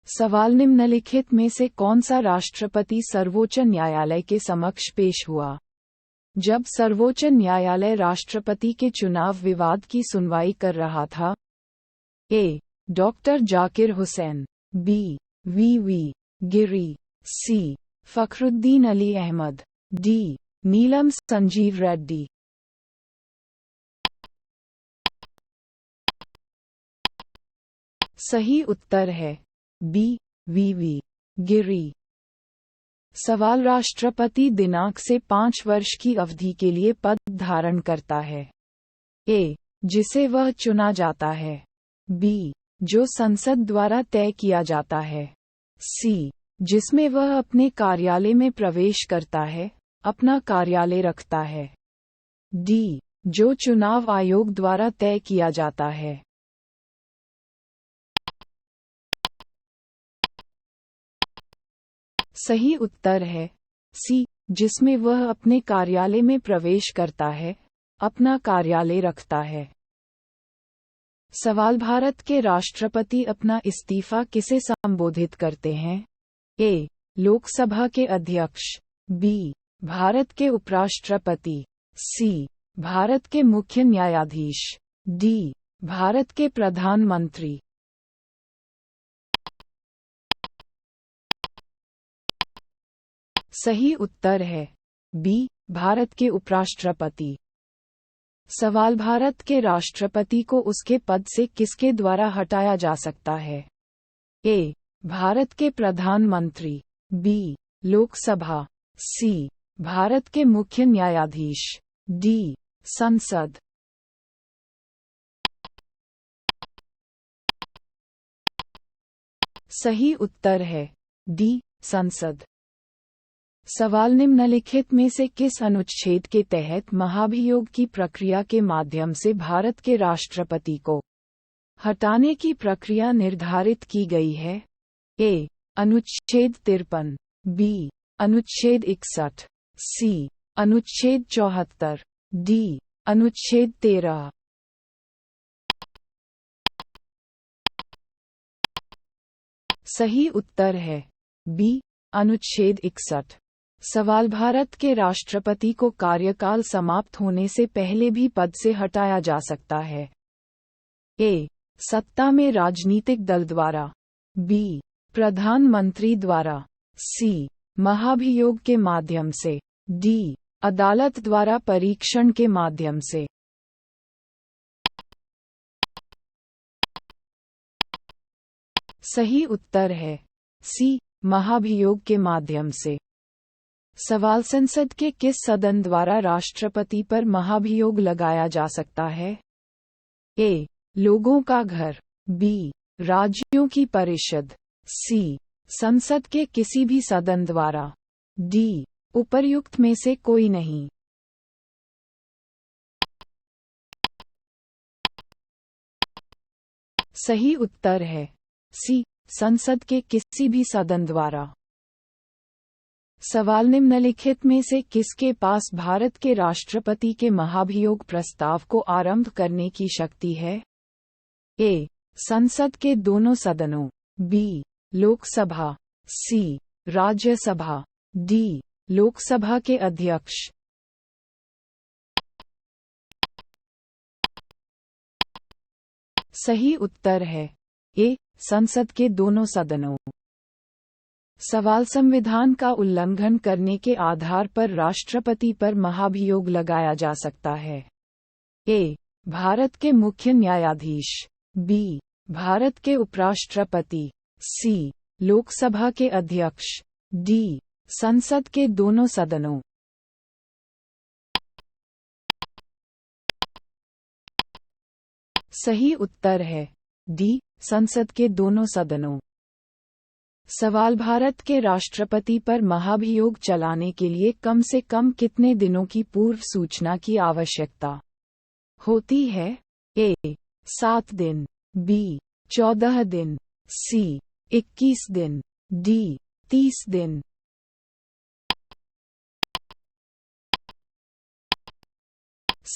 सवाल निम्नलिखित में से कौन सा राष्ट्रपति सर्वोच्च न्यायालय के समक्ष पेश हुआ जब सर्वोच्च न्यायालय राष्ट्रपति के चुनाव विवाद की सुनवाई कर रहा था? A. Doctor Zakir Hussain, B. V Giri, C. Fakhruddin Ali Ahmed, D. Neelam Sanjiva Reddy. सही उत्तर है बी. वी गिरी। सवाल राष्ट्रपति दिनांक से 5 वर्ष की अवधि के लिए पद धारण करता है? ए. जिसे वह चुना जाता है, बी. जो संसद द्वारा तय किया जाता है, सी. जिसमें वह अपने कार्यालय में प्रवेश करता है, अपना कार्यालय रखता है, डी. जो चुनाव आयोग द्वारा तय किया जाता है। सही उत्तर है सी. जिसमें वह अपने कार्यालय में प्रवेश करता है, अपना कार्यालय रखता है। सवाल भारत के राष्ट्रपति अपना इस्तीफा किसे संबोधित करते हैं? ए. लोकसभा के अध्यक्ष, बी. भारत के उपराष्ट्रपति, सी. भारत के मुख्य न्यायाधीश, डी. भारत के प्रधानमंत्री। सही उत्तर है बी. भारत के उपराष्ट्रपति। सवाल भारत के राष्ट्रपति को उसके पद से किसके द्वारा हटाया जा सकता है? ए. भारत के प्रधानमंत्री, बी. लोकसभा, सी. भारत के मुख्य न्यायाधीश, डी. संसद। सही उत्तर है डी. संसद। सवाल निम्नलिखित में से किस अनुच्छेद के तहत महाभियोग की प्रक्रिया के माध्यम से भारत के राष्ट्रपति को हटाने की प्रक्रिया निर्धारित की गई है? ए. अनुच्छेद 53, बी. अनुच्छेद 61, सी. अनुच्छेद 74, डी. अनुच्छेद 13। सही उत्तर है बी. अनुच्छेद 61। सवाल भारत के राष्ट्रपति को कार्यकाल समाप्त होने से पहले भी पद से हटाया जा सकता है? ए. सत्ता में राजनीतिक दल द्वारा, बी. प्रधानमंत्री द्वारा, सी. महाभियोग के माध्यम से, डी. अदालत द्वारा परीक्षण के माध्यम से। सही उत्तर है सी. महाभियोग के माध्यम से। सवाल संसद के किस सदन द्वारा राष्ट्रपति पर महाभियोग लगाया जा सकता है? ए. लोगों का घर, बी. राज्यों की परिषद, सी. संसद के किसी भी सदन द्वारा, डी. उपर्युक्त में से कोई नहीं। सही उत्तर है सी. संसद के किसी भी सदन द्वारा। सवाल निम्नलिखित में से किसके पास भारत के राष्ट्रपति के महाभियोग प्रस्ताव को आरंभ करने की शक्ति है? ए. संसद के दोनों सदनों, बी. लोकसभा, सी. राज्यसभा, डी. लोकसभा के अध्यक्ष। सही उत्तर है ए. संसद के दोनों सदनों। सवाल संविधान का उल्लंघन करने के आधार पर राष्ट्रपति पर महाभियोग लगाया जा सकता है? ए. भारत के मुख्य न्यायाधीश, बी. भारत के उपराष्ट्रपति, सी. लोकसभा के अध्यक्ष, डी. संसद के दोनों सदनों। सही उत्तर है डी. संसद के दोनों सदनों। सवाल भारत के राष्ट्रपति पर महाभियोग चलाने के लिए कम से कम कितने दिनों की पूर्व सूचना की आवश्यकता होती है? ए. 7 दिन, बी. 14 दिन, सी. 21 दिन, डी. 30 दिन।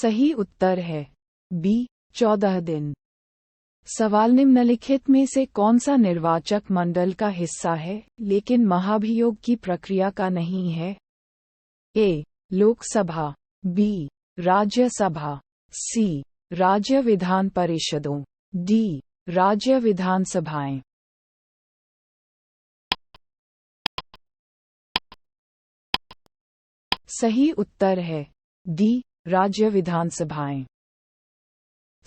सही उत्तर है बी. 14 दिन। सवाल निम्नलिखित में से कौन सा निर्वाचक मंडल का हिस्सा है लेकिन महाभियोग की प्रक्रिया का नहीं है? ए. लोकसभा, बी. राज्यसभा, सी. राज्य विधान परिषदों, डी. राज्य विधानसभाएं। सही उत्तर है डी. राज्य विधानसभाएं।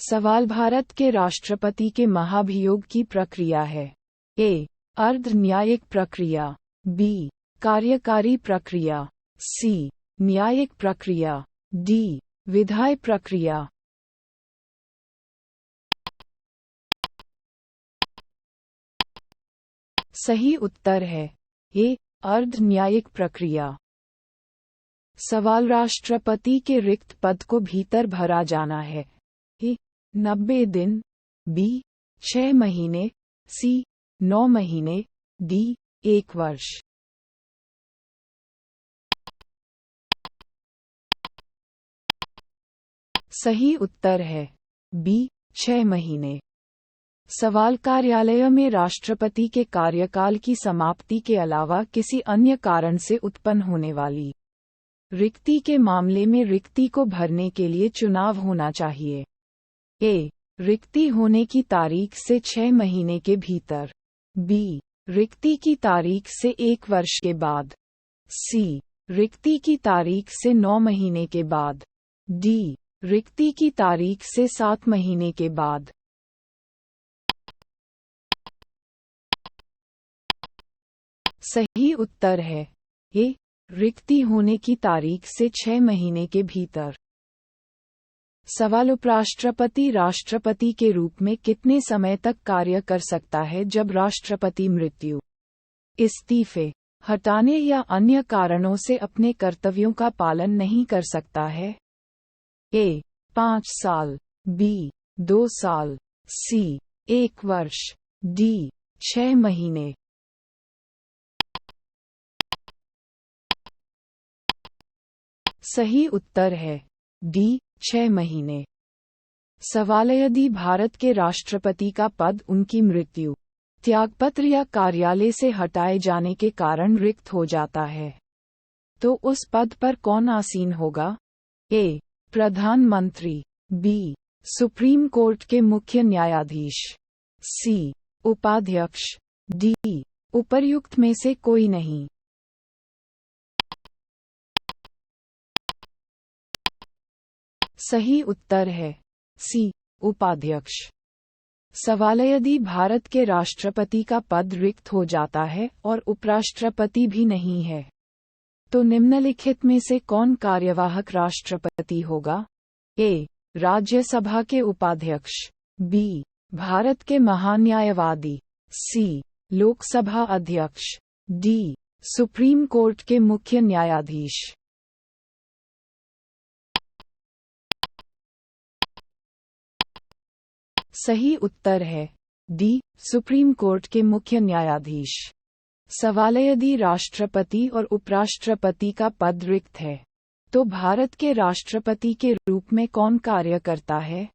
सवाल भारत के राष्ट्रपति के महाभियोग की प्रक्रिया है। ए. अर्ध न्यायिक प्रक्रिया, बी. कार्यकारी प्रक्रिया, सी. न्यायिक प्रक्रिया, डी. विधायी प्रक्रिया। सही उत्तर है ए. अर्ध न्यायिक प्रक्रिया। सवाल राष्ट्रपति के रिक्त पद को भीतर भरा जाना है। ए. 90 दिन, बी. 6 महीने, सी. 9 महीने, डी. 1 वर्ष। सही उत्तर है बी. 6 महीने। सवाल कार्यालय में राष्ट्रपति के कार्यकाल की समाप्ति के अलावा किसी अन्य कारण से उत्पन्न होने वाली रिक्ति के मामले में रिक्ति को भरने के लिए चुनाव होना चाहिए। ए. रिक्ति होने की तारीख से 6 महीने के भीतर, बी. रिक्ति की तारीख से 1 वर्ष के बाद, सी. रिक्ति की तारीख से 9 महीने के बाद, डी. रिक्ति की तारीख से 7 महीने के बाद। सही उत्तर है ए. रिक्ति होने की तारीख से 6 महीने के भीतर। सवाल उपराष्ट्रपति राष्ट्रपति के रूप में कितने समय तक कार्य कर सकता है जब राष्ट्रपति मृत्यु, इस्तीफे, हटाने या अन्य कारणों से अपने कर्तव्यों का पालन नहीं कर सकता है? ए. 5 साल, बी. 2 साल, सी. 1 वर्ष, डी. 6 महीने। सही उत्तर है डी. 6 महीने। सवाल यदि भारत के राष्ट्रपति का पद उनकी मृत्यु, त्यागपत्र या कार्यालय से हटाए जाने के कारण रिक्त हो जाता है, तो उस पद पर कौन आसीन होगा? ए. प्रधानमंत्री, बी. सुप्रीम कोर्ट के मुख्य न्यायाधीश, सी. उपाध्यक्ष, डी. उपर्युक्त में से कोई नहीं। सही उत्तर है सी. उपाध्यक्ष। सवाल यदि भारत के राष्ट्रपति का पद रिक्त हो जाता है और उपराष्ट्रपति भी नहीं है, तो निम्नलिखित में से कौन कार्यवाहक राष्ट्रपति होगा? ए. राज्यसभा के उपाध्यक्ष, बी. भारत के महान्यायवादी, सी. लोकसभा अध्यक्ष, डी. सुप्रीम कोर्ट के मुख्य न्यायाधीश। सही उत्तर है डी. सुप्रीम कोर्ट के मुख्य न्यायाधीश। सवाल यदि राष्ट्रपति और उपराष्ट्रपति का पद रिक्त है, तो भारत के राष्ट्रपति के रूप में कौन कार्य करता है?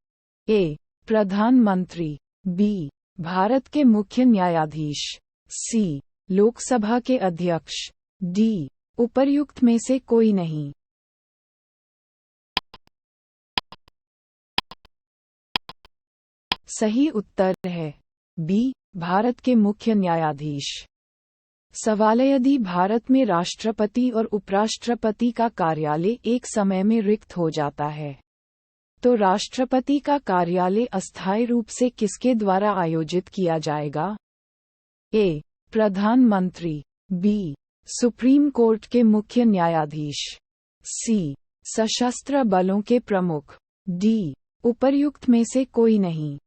ए. प्रधानमंत्री, बी. भारत के मुख्य न्यायाधीश, सी. लोकसभा के अध्यक्ष, डी. उपर्युक्त में से कोई नहीं। सही उत्तर है बी. भारत के मुख्य न्यायाधीश। सवाल यदि भारत में राष्ट्रपति और उपराष्ट्रपति का कार्यालय एक समय में रिक्त हो जाता है, तो राष्ट्रपति का कार्यालय अस्थायी रूप से किसके द्वारा आयोजित किया जाएगा? ए. प्रधानमंत्री, बी. सुप्रीम कोर्ट के मुख्य न्यायाधीश, सी. सशस्त्र बलों के प्रमुख, डी. उपर्युक्त में से कोई नहीं।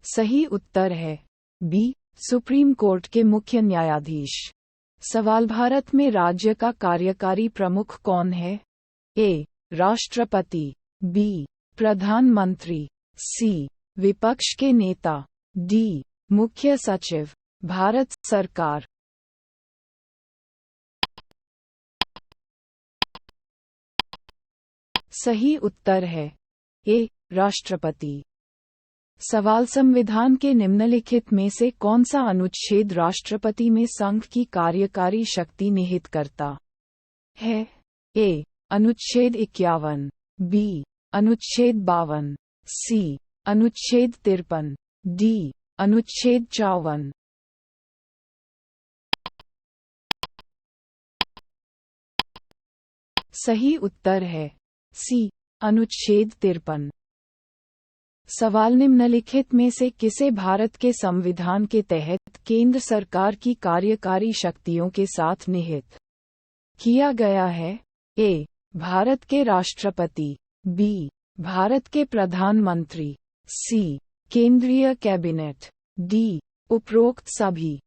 सही उत्तर है बी. सुप्रीम कोर्ट के मुख्य न्यायाधीश। सवाल भारत में राज्य का कार्यकारी प्रमुख कौन है? ए. राष्ट्रपति, बी. प्रधानमंत्री, सी. विपक्ष के नेता, डी. मुख्य सचिव, भारत सरकार। सही उत्तर है ए. राष्ट्रपति। सवाल संविधान के निम्नलिखित में से कौन सा अनुच्छेद राष्ट्रपति में संघ की कार्यकारी शक्ति निहित करता है? ए. अनुच्छेद 51, बी. अनुच्छेद 52, सी. अनुच्छेद 53, डी. अनुच्छेद 54। सही उत्तर है सी. अनुच्छेद 53। सवाल निम्नलिखित में से किसे भारत के संविधान के तहत केंद्र सरकार की कार्यकारी शक्तियों के साथ निहित किया गया है? ए. भारत के राष्ट्रपति, बी. भारत के प्रधानमंत्री, सी. केंद्रीय कैबिनेट, डी. उपरोक्त सभी।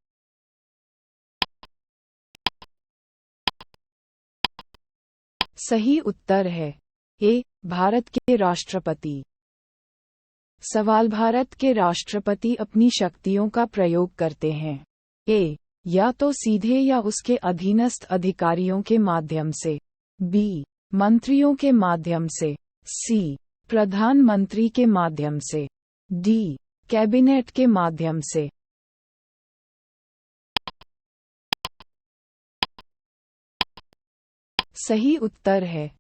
सही उत्तर है ए. भारत के राष्ट्रपति। सवाल भारत के राष्ट्रपति अपनी शक्तियों का प्रयोग करते हैं ए. या तो सीधे या उसके अधीनस्थ अधिकारियों के माध्यम से, बी. मंत्रियों के माध्यम से, सी. प्रधानमंत्री के माध्यम से, डी. कैबिनेट के माध्यम से। सही उत्तर है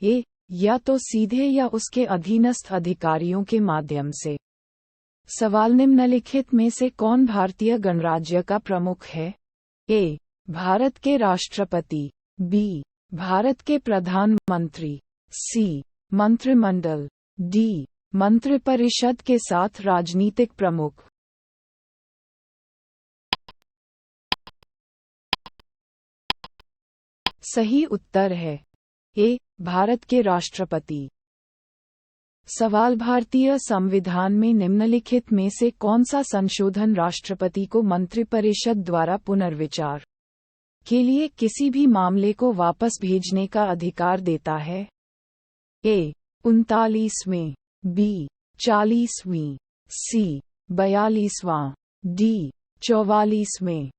ए. या तो सीधे या उसके अधीनस्थ अधिकारियों के माध्यम से। सवाल निम्नलिखित में से कौन भारतीय गणराज्य का प्रमुख है? ए. भारत के राष्ट्रपति, बी. भारत के प्रधानमंत्री, सी. मंत्रिमंडल, डी. मंत्रिपरिषद के साथ राजनीतिक प्रमुख। सही उत्तर है ए. भारत के राष्ट्रपति। सवाल भारतीय संविधान में निम्नलिखित में से कौन सा संशोधन राष्ट्रपति को मंत्रिपरिषद द्वारा पुनर्विचार के लिए किसी भी मामले को वापस भेजने का अधिकार देता है? ए. 39वें, बी. 40वें, सी. 42वां, डी. 44वें।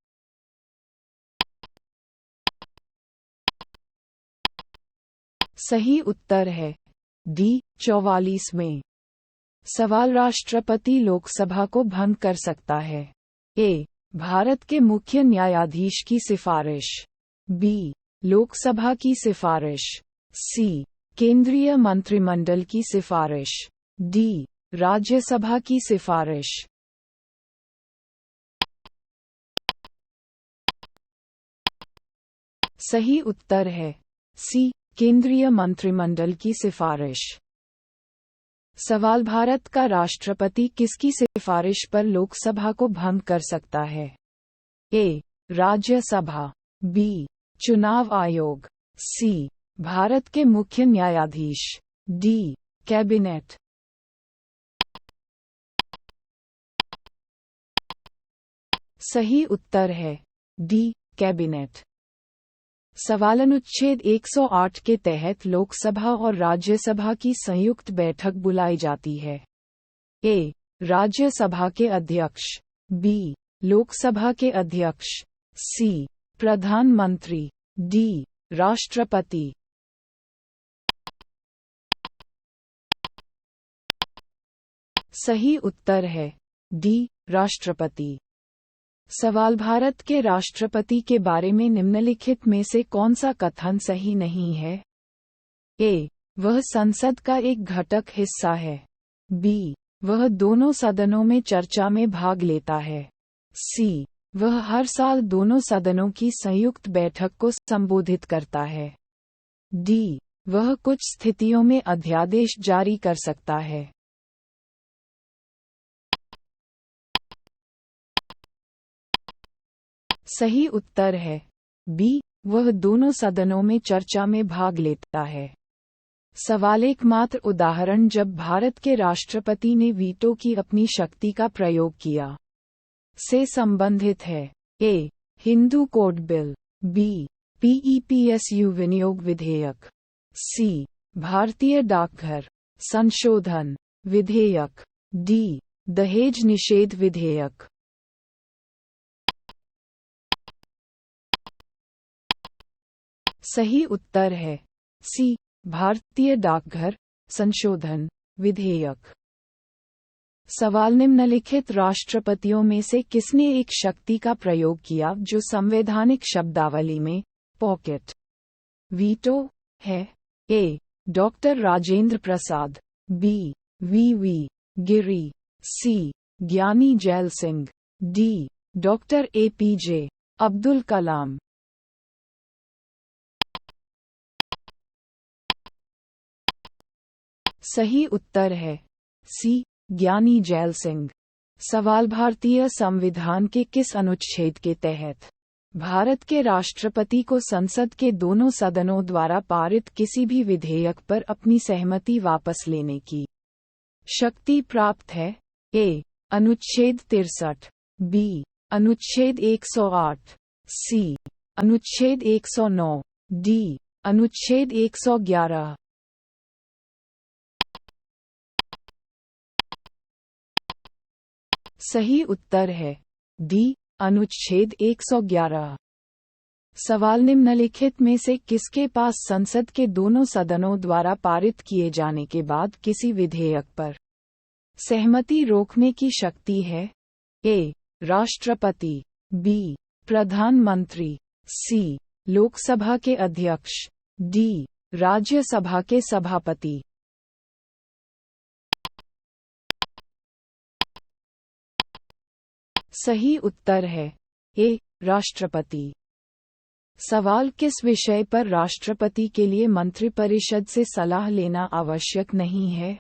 सही उत्तर है डी. 44वें। सवाल राष्ट्रपति लोकसभा को भंग कर सकता है? ए. भारत के मुख्य न्यायाधीश की सिफारिश, बी. लोकसभा की सिफारिश, सी. केंद्रीय मंत्रिमंडल की सिफारिश, डी. राज्यसभा की सिफारिश। सही उत्तर है सी. केंद्रीय मंत्रिमंडल की सिफारिश। सवाल भारत का राष्ट्रपति किसकी सिफारिश पर लोकसभा को भंग कर सकता है? ए. राज्यसभा, बी. चुनाव आयोग, सी. भारत के मुख्य न्यायाधीश, डी. कैबिनेट। सही उत्तर है डी. कैबिनेट। सवाल अनुच्छेद 108 के तहत लोकसभा और राज्यसभा की संयुक्त बैठक बुलाई जाती है? ए. राज्यसभा के अध्यक्ष, बी. लोकसभा के अध्यक्ष, सी. प्रधानमंत्री, डी. राष्ट्रपति। सही उत्तर है डी. राष्ट्रपति। सवाल भारत के राष्ट्रपति के बारे में निम्नलिखित में से कौन सा कथन सही नहीं है? ए. वह संसद का एक घटक हिस्सा है, बी. वह दोनों सदनों में चर्चा में भाग लेता है, सी. वह हर साल दोनों सदनों की संयुक्त बैठक को संबोधित करता है, डी. वह कुछ स्थितियों में अध्यादेश जारी कर सकता है। सही उत्तर है बी. वह दोनों सदनों में चर्चा में भाग लेता है। सवाल एकमात्र उदाहरण जब भारत के राष्ट्रपति ने वीटो की अपनी शक्ति का प्रयोग किया से संबंधित है? A. Hindu code bill, B. PEPSU विनियोग विधेयक, सी. भारतीय डाकघर संशोधन विधेयक, डी. दहेज निषेध विधेयक। सही उत्तर है सी. भारतीय डाकघर संशोधन विधेयक। सवाल निम्नलिखित राष्ट्रपतियों में से किसने एक शक्ति का प्रयोग किया जो संवैधानिक शब्दावली में पॉकेट वीटो है? A. Doctor Rajendra Prasad, B. V Giri, C. Giani Zail Singh, D. Doctor APJ Abdul Kalam. सही उत्तर है सी. ज्ञानी जैल सिंह। सवाल भारतीय संविधान के किस अनुच्छेद के तहत भारत के राष्ट्रपति को संसद के दोनों सदनों द्वारा पारित किसी भी विधेयक पर अपनी सहमति वापस लेने की शक्ति प्राप्त है? ए. अनुच्छेद 63, बी. अनुच्छेद 108, सी. अनुच्छेद 109, डी. अनुच्छेद 111। सही उत्तर है डी. अनुच्छेद 111। सवाल निम्नलिखित में से किसके पास संसद के दोनों सदनों द्वारा पारित किए जाने के बाद किसी विधेयक पर सहमति रोकने की शक्ति है? ए. राष्ट्रपति, बी. प्रधानमंत्री, सी. लोकसभा के अध्यक्ष, डी. राज्यसभा के सभापति। सही उत्तर है ए. राष्ट्रपति। सवाल किस विषय पर राष्ट्रपति के लिए मंत्रिपरिषद से सलाह लेना आवश्यक नहीं है?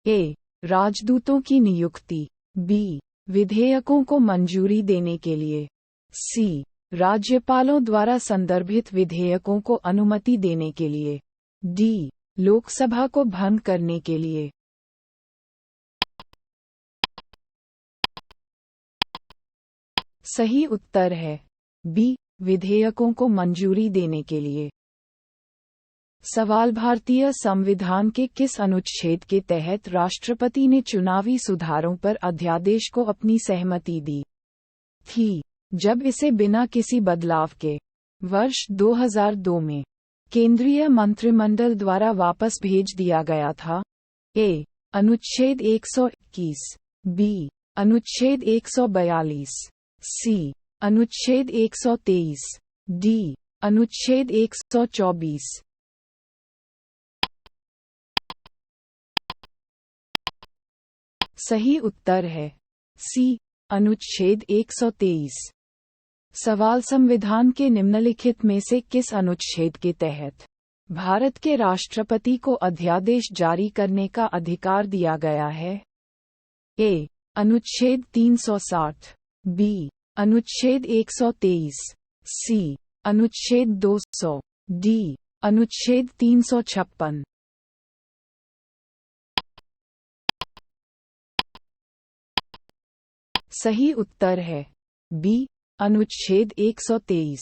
ए. राजदूतों की नियुक्ति, बी. विधेयकों को मंजूरी देने के लिए, सी. राज्यपालों द्वारा संदर्भित विधेयकों को अनुमति देने के लिए, डी. लोकसभा को भंग करने के लिए। सही उत्तर है बी. विधेयकों को मंजूरी देने के लिए। सवाल भारतीय संविधान के किस अनुच्छेद के तहत राष्ट्रपति ने चुनावी सुधारों पर अध्यादेश को अपनी सहमति दी थी, जब इसे बिना किसी बदलाव के वर्ष 2002 में केंद्रीय मंत्रिमंडल द्वारा वापस भेज दिया गया था? ए. अनुच्छेद 121, बी. अनुच्छेद 142, सी. अनुच्छेद 123, डी. अनुच्छेद 124। सही उत्तर है सी. अनुच्छेद 123। सवाल संविधान के निम्नलिखित में से किस अनुच्छेद के तहत भारत के राष्ट्रपति को अध्यादेश जारी करने का अधिकार दिया गया है? ए. अनुच्छेद 360, बी. अनुच्छेद 123, सी. अनुच्छेद 200, डी. अनुच्छेद 356। सही उत्तर है बी. अनुच्छेद 123।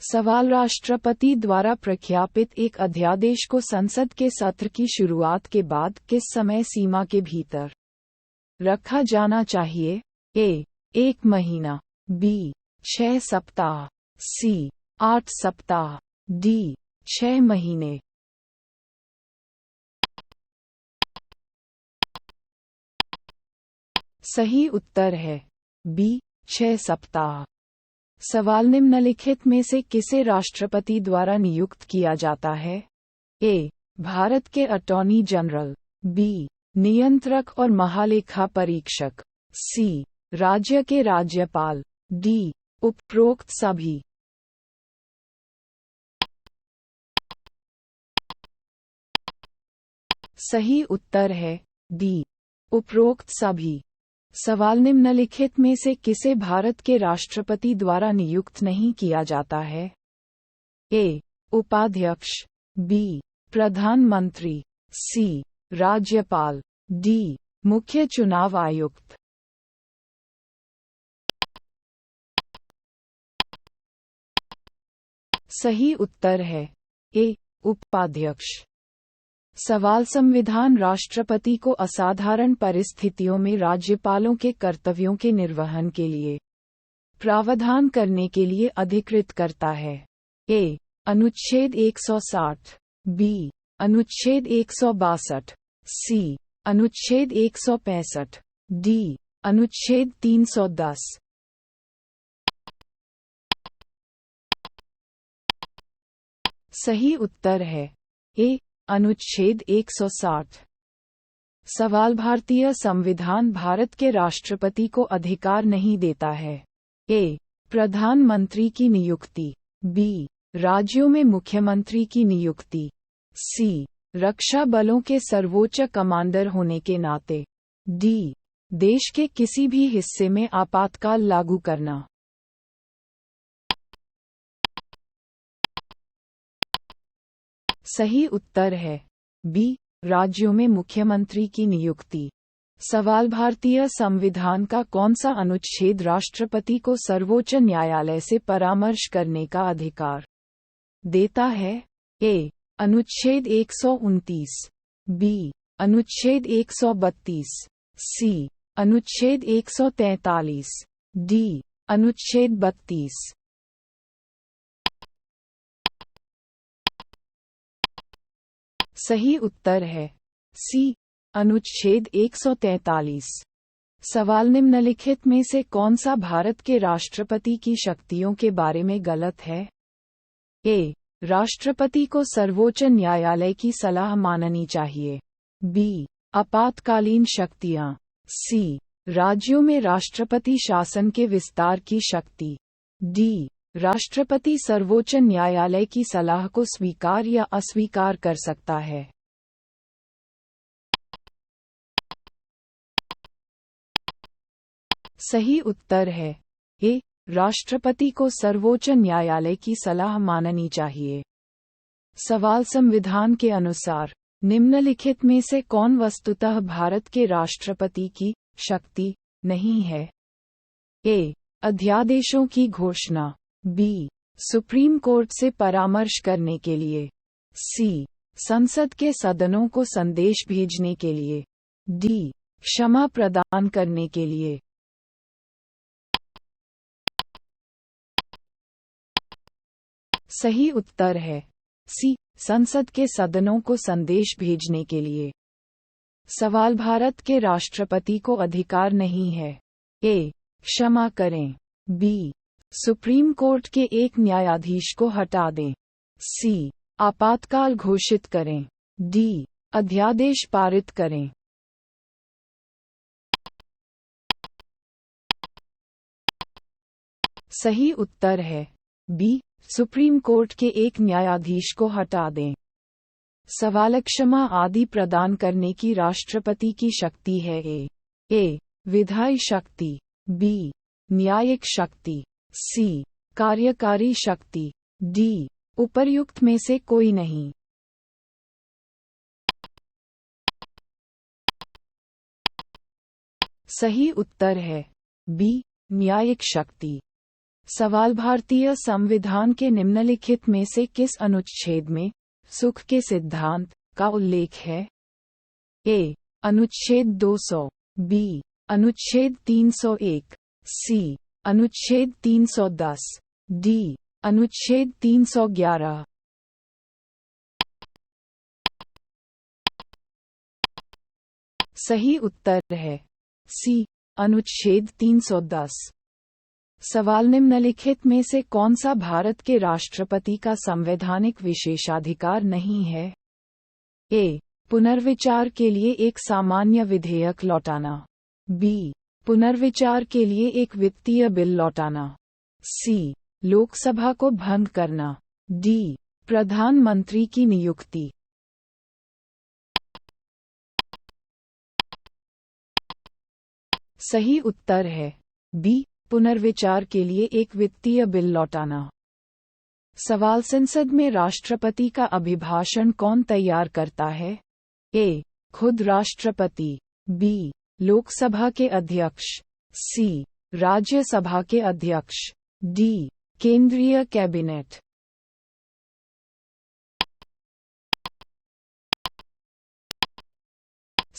सवाल राष्ट्रपति द्वारा प्रख्यापित एक अध्यादेश को संसद के सत्र की शुरुआत के बाद किस समय सीमा के भीतर रखा जाना चाहिए? ए. 1 महीना, बी. 6 सप्ताह, सी. 8 सप्ताह, डी. 6 महीने। सही उत्तर है बी. 6 सप्ताह। सवाल निम्नलिखित में से किसे राष्ट्रपति द्वारा नियुक्त किया जाता है? ए. भारत के अटॉर्नी जनरल, बी. नियंत्रक और महालेखा परीक्षक, सी. राज्य के राज्यपाल, डी. उपरोक्त सभी। सही उत्तर है डी. उपरोक्त सभी। सवाल निम्नलिखित में से किसे भारत के राष्ट्रपति द्वारा नियुक्त नहीं किया जाता है? ए. उपाध्यक्ष, बी. प्रधानमंत्री, सी. राज्यपाल, डी. मुख्य चुनाव आयुक्त। सही उत्तर है ए. उपाध्यक्ष। सवाल संविधान राष्ट्रपति को असाधारण परिस्थितियों में राज्यपालों के कर्तव्यों के निर्वहन के लिए प्रावधान करने के लिए अधिकृत करता है? ए. अनुच्छेद 160, बी अनुच्छेद 162, सी अनुच्छेद 165, डी अनुच्छेद 310। सही उत्तर है ए अनुच्छेद 160। सवाल भारतीय संविधान भारत के राष्ट्रपति को अधिकार नहीं देता है। ए प्रधानमंत्री की नियुक्ति, बी राज्यों में मुख्यमंत्री की नियुक्ति, सी रक्षा बलों के सर्वोच्च कमांडर होने के नाते, डी देश के किसी भी हिस्से में आपातकाल लागू करना। सही उत्तर है बी राज्यों में मुख्यमंत्री की नियुक्ति। सवाल भारतीय संविधान का कौन सा अनुच्छेद राष्ट्रपति को सर्वोच्च न्यायालय से परामर्श करने का अधिकार देता है? ए अनुच्छेद 129, बी अनुच्छेद 132, सी अनुच्छेद 143, डी अनुच्छेद 32। सही उत्तर है सी अनुच्छेद 143। सवाल निम्नलिखित में से कौन सा भारत के राष्ट्रपति की शक्तियों के बारे में गलत है? ए राष्ट्रपति को सर्वोच्च न्यायालय की सलाह माननी चाहिए, बी आपातकालीन शक्तियां, सी राज्यों में राष्ट्रपति शासन के विस्तार की शक्ति, डी राष्ट्रपति सर्वोच्च न्यायालय की सलाह को स्वीकार या अस्वीकार कर सकता है। सही उत्तर है ए राष्ट्रपति को सर्वोच्च न्यायालय की सलाह माननी चाहिए। सवाल संविधान के अनुसार निम्नलिखित में से कौन वस्तुतः भारत के राष्ट्रपति की शक्ति नहीं है? ए अध्यादेशों की घोषणा, बी सुप्रीम कोर्ट से परामर्श करने के लिए, सी संसद के सदनों को संदेश भेजने के लिए, डी क्षमा प्रदान करने के लिए। सही उत्तर है सी संसद के सदनों को संदेश भेजने के लिए। सवाल भारत के राष्ट्रपति को अधिकार नहीं है। ए क्षमा करें, बी सुप्रीम कोर्ट के एक न्यायाधीश को हटा दें, सी आपातकाल घोषित करें, डी अध्यादेश पारित करें। सही उत्तर है बी सुप्रीम कोर्ट के एक न्यायाधीश को हटा दें। सवाल क्षमा आदि प्रदान करने की राष्ट्रपति की शक्ति है? ए विधायी शक्ति, बी न्यायिक शक्ति, सी कार्यकारी शक्ति, डी उपर्युक्त में से कोई नहीं। सही उत्तर है बी न्यायिक शक्ति। सवाल भारतीय संविधान के निम्नलिखित में से किस अनुच्छेद में सुख के सिद्धांत का उल्लेख है? ए अनुच्छेद 200, बी अनुच्छेद 301, सी अनुच्छेद 310, डी अनुच्छेद 311। सही उत्तर है सी अनुच्छेद 310। सवाल निम्नलिखित में से कौन सा भारत के राष्ट्रपति का संवैधानिक विशेषाधिकार नहीं है? ए पुनर्विचार के लिए एक सामान्य विधेयक लौटाना, बी पुनर्विचार के लिए एक वित्तीय बिल लौटाना, सी लोकसभा को भंग करना, डी प्रधानमंत्री की नियुक्ति। सही उत्तर है बी पुनर्विचार के लिए एक वित्तीय बिल लौटाना। सवाल संसद में राष्ट्रपति का अभिभाषण कौन तैयार करता है? ए खुद राष्ट्रपति, बी लोकसभा के अध्यक्ष, सी राज्यसभा के अध्यक्ष, डी केंद्रीय कैबिनेट।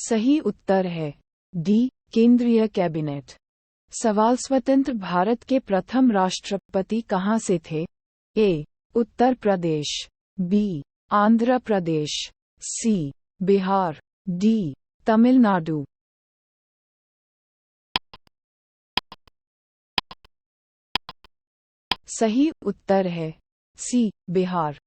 सही उत्तर है डी केंद्रीय कैबिनेट। सवाल स्वतंत्र भारत के प्रथम राष्ट्रपति कहाँ से थे? ए उत्तर प्रदेश, बी आंध्र प्रदेश। सी बिहार। डी तमिलनाडु। सही उत्तर है सी बिहार।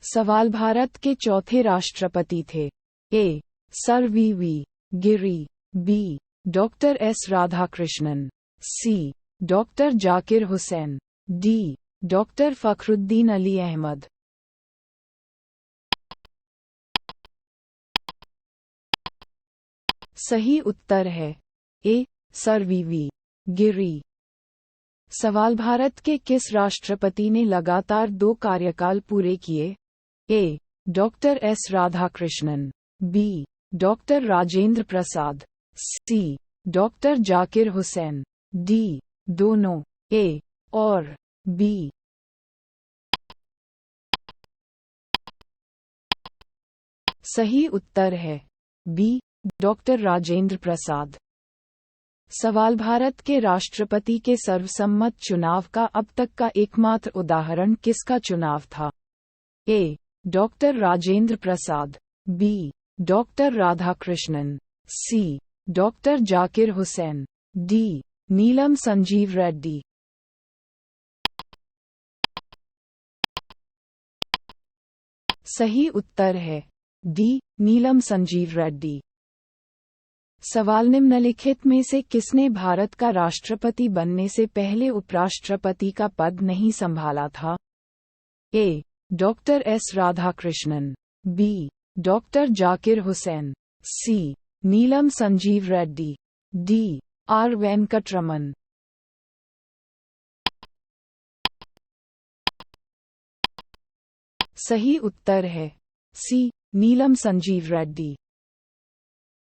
सवाल भारत के चौथे राष्ट्रपति थे। A sir V Giri. B doctor S Radhakrishnan. C doctor Zakir Hussain. D doctor Fakhruddin Ali Ahmed. सही उत्तर है ए सर वी गिरी। सवाल भारत के किस राष्ट्रपति ने लगातार 2 कार्यकाल पूरे किए? A doctor S Radhakrishnan. B doctor Rajendra Prasad. C doctor Zakir Hussain. D दोनों। ए और बी। सही उत्तर है बी डॉक्टर राजेंद्र प्रसाद। सवाल भारत के राष्ट्रपति के सर्वसम्मत चुनाव का अब तक का एकमात्र उदाहरण किसका चुनाव था? A doctor Rajendra Prasad. B doctor Radhakrishnan. C doctor Zakir Hussain. D Neelam Sanjiva Reddy. सही उत्तर है डी नीलम संजीव रेड्डी। सवाल निम्नलिखित में से किसने भारत का राष्ट्रपति बनने से पहले उपराष्ट्रपति का पद नहीं संभाला था? A doctor S Radhakrishnan. B doctor Zakir Hussain. C Neelam Sanjiva Reddy. D R Venkataraman. सही उत्तर है सी नीलम संजीव रेड्डी।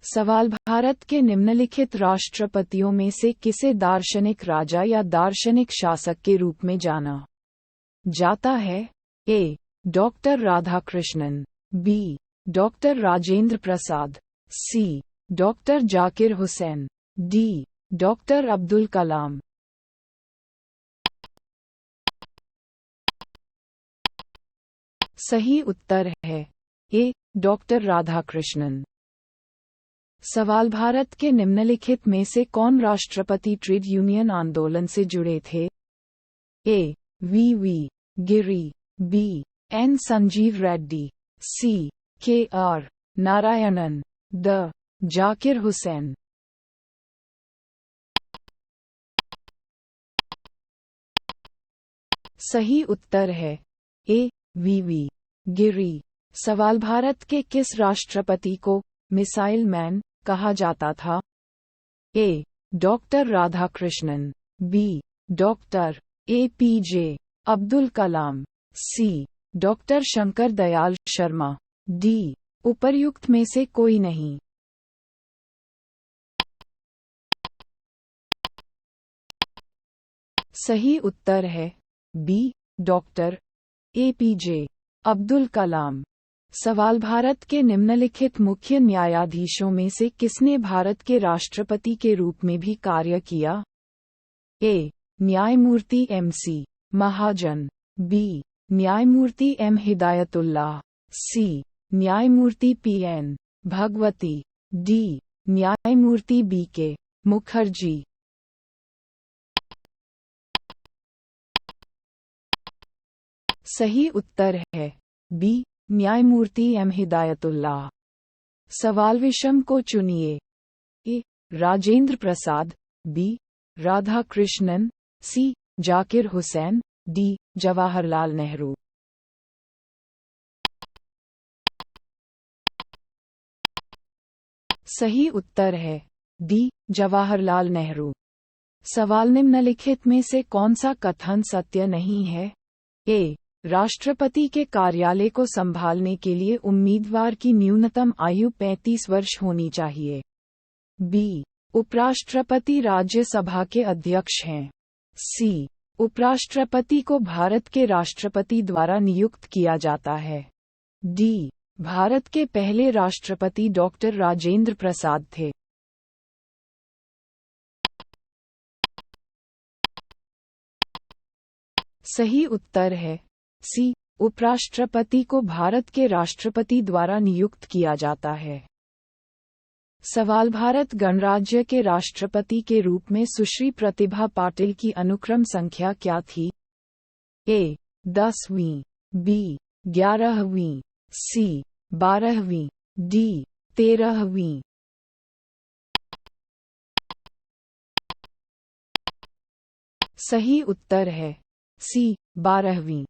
सवाल भारत के निम्नलिखित राष्ट्रपतियों में से किसे दार्शनिक राजा या दार्शनिक शासक के रूप में जाना जाता है? A doctor Radhakrishnan. B doctor Rajendra Prasad. C doctor Zakir Hussain. D doctor Abdul Kalam. सही उत्तर है ए डॉक्टर राधाकृष्णन। सवाल भारत के निम्नलिखित में से कौन राष्ट्रपति ट्रेड यूनियन आंदोलन से जुड़े थे? A V Giri. B N Sanjiva Reddy. C K R Narayanan. D Zakir Hussain. सही उत्तर है ए वी गिरी। सवाल भारत के किस राष्ट्रपति को मिसाइल मैन कहा जाता था? A doctor Radhakrishnan. B doctor APJ Abdul Kalam. C doctor Shankar Dayal Sharma. D उपर्युक्त में से कोई नहीं। सही उत्तर है B doctor APJ Abdul Kalam. सवाल भारत के निम्नलिखित मुख्य न्यायाधीशों में से किसने भारत के राष्ट्रपति के रूप में भी कार्य किया? ए न्यायमूर्ति MC महाजन। बी न्यायमूर्ति M हिदायतुल्लाह। सी न्यायमूर्ति PN भगवती। डी न्यायमूर्ति BK मुखर्जी। सही उत्तर है बी न्यायमूर्ति M हिदायतुल्लाह। सवाल विषम को चुनिए। ए राजेंद्र प्रसाद। बी राधाकृष्णन। सी जाकिर हुसैन। डी जवाहरलाल नेहरू। सही उत्तर है डी जवाहरलाल नेहरू। सवाल निम्नलिखित में से कौन सा कथन सत्य नहीं है? ए राष्ट्रपति के कार्यालय को संभालने के लिए उम्मीदवार की न्यूनतम आयु 35 वर्ष होनी चाहिए। बी उपराष्ट्रपति राज्यसभा के अध्यक्ष हैं। सी उपराष्ट्रपति को भारत के राष्ट्रपति द्वारा नियुक्त किया जाता है। डी भारत के पहले राष्ट्रपति डॉक्टर राजेंद्र प्रसाद थे। सही उत्तर है सी उपराष्ट्रपति को भारत के राष्ट्रपति द्वारा नियुक्त किया जाता है। सवाल भारत गणराज्य के राष्ट्रपति के रूप में सुश्री प्रतिभा पाटिल की अनुक्रम संख्या क्या थी? ए 10वीं, बी 11वीं, सी 12वीं, डी 13वीं। सही उत्तर है सी 12वीं।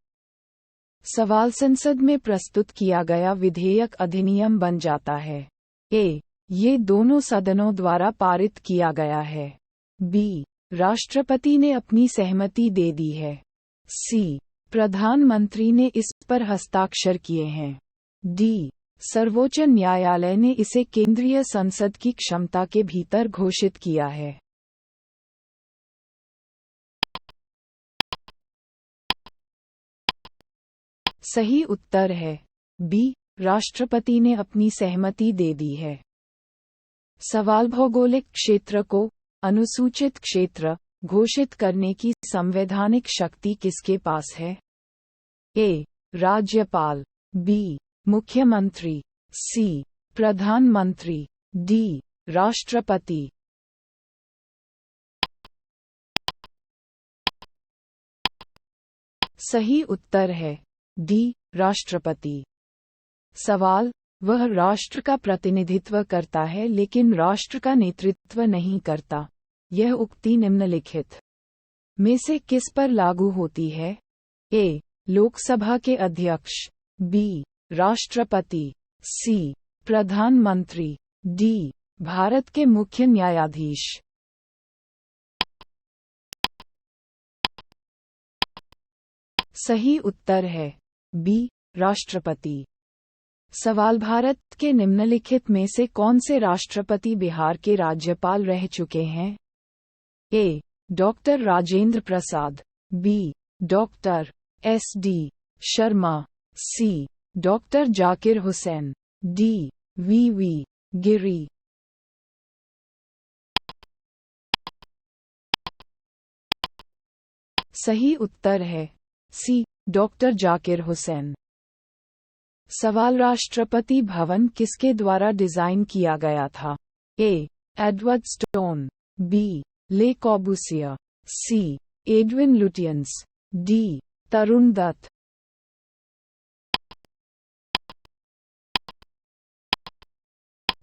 सवाल संसद में प्रस्तुत किया गया विधेयक अधिनियम बन जाता है। ए ये दोनों सदनों द्वारा पारित किया गया है। बी राष्ट्रपति ने अपनी सहमति दे दी है। सी प्रधानमंत्री ने इस पर हस्ताक्षर किए हैं। डी सर्वोच्च न्यायालय ने इसे केंद्रीय संसद की क्षमता के भीतर घोषित किया है। सही उत्तर है बी राष्ट्रपति ने अपनी सहमति दे दी है। सवाल भौगोलिक क्षेत्र को अनुसूचित क्षेत्र घोषित करने की संवैधानिक शक्ति किसके पास है? ए राज्यपाल, बी मुख्यमंत्री, सी प्रधानमंत्री, डी राष्ट्रपति। सही उत्तर है डी राष्ट्रपति। सवाल वह राष्ट्र का प्रतिनिधित्व करता है लेकिन राष्ट्र का नेतृत्व नहीं करता। यह उक्ति निम्नलिखित में से किस पर लागू होती है? ए लोकसभा के अध्यक्ष, बी राष्ट्रपति, सी प्रधानमंत्री, डी भारत के मुख्य न्यायाधीश। सही उत्तर है बी राष्ट्रपति। सवाल भारत के निम्नलिखित में से कौन से राष्ट्रपति बिहार के राज्यपाल रह चुके हैं? A doctor Rajendra Prasad, B doctor S D. Sharma, C doctor Zakir Hussain, D V Giri. सही उत्तर है सी डॉक्टर जाकिर हुसैन। सवाल राष्ट्रपति भवन किसके द्वारा डिजाइन किया गया था? ए एडवर्ड स्टोन, बी ले कॉर्बूसियर, सी एडविन लुटियंस, डी तरुण दत्त।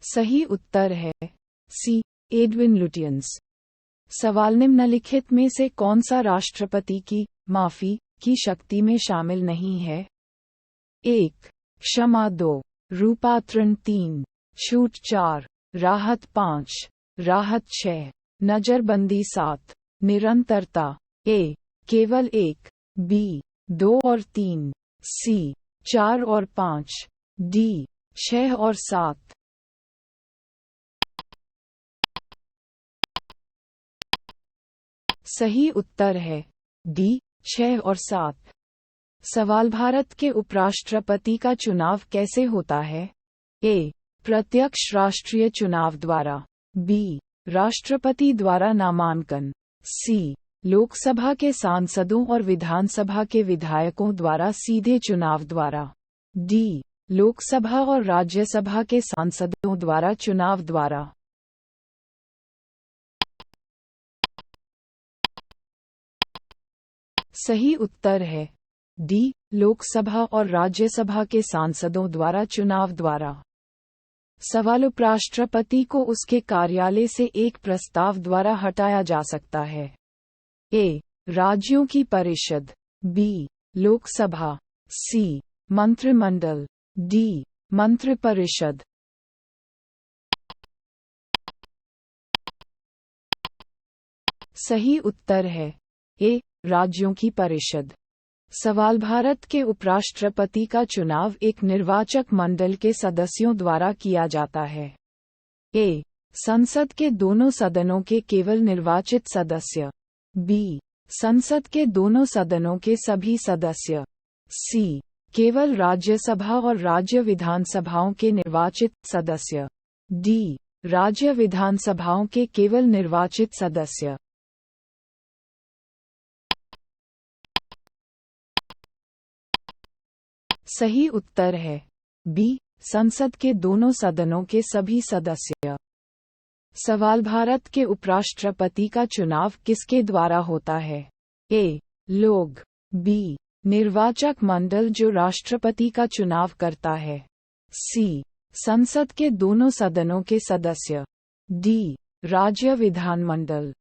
सही उत्तर है सी एडविन लुटियंस। सवाल निम्नलिखित में से कौन सा राष्ट्रपति की माफी की शक्ति में शामिल नहीं है? 1 क्षमा 2, रूपांतरण 3, छूट 4, राहत 5, राहत 6, नजरबंदी 7, निरंतरता। ए केवल 1, बी 2 और 3, सी 4 और 5, डी 6 और 7। सही उत्तर है डी 6 और 7। सवाल भारत के उपराष्ट्रपति का चुनाव कैसे होता है? ए प्रत्यक्ष राष्ट्रीय चुनाव द्वारा, बी राष्ट्रपति द्वारा नामांकन, सी लोकसभा के सांसदों और विधानसभा के विधायकों द्वारा सीधे चुनाव द्वारा, डी लोकसभा और राज्यसभा के सांसदों द्वारा चुनाव द्वारा। सही उत्तर है डी लोकसभा और राज्यसभा के सांसदों द्वारा चुनाव द्वारा। सवाल उपराष्ट्रपति को उसके कार्यालय से एक प्रस्ताव द्वारा हटाया जा सकता है। ए राज्यों की परिषद, बी लोकसभा, सी मंत्रिमंडल, डी मंत्रिपरिषद। सही उत्तर है ए राज्यों की परिषद। सवाल भारत के उपराष्ट्रपति का चुनाव एक निर्वाचक मंडल के सदस्यों द्वारा किया जाता है। ए संसद के दोनों सदनों के केवल निर्वाचित सदस्य, बी संसद के दोनों सदनों के सभी सदस्य, सी केवल राज्यसभा और राज्य विधानसभाओं के निर्वाचित सदस्य, डी राज्य विधानसभाओं के केवल निर्वाचित सदस्य। सही उत्तर है बी, संसद के दोनों सदनों के सभी सदस्य। सवाल, भारत के उपराष्ट्रपति का चुनाव किसके द्वारा होता है? ए, लोग, बी, निर्वाचक मंडल जो राष्ट्रपति का चुनाव करता है, सी, संसद के दोनों सदनों के सदस्य, डी, राज्य विधानमंडल।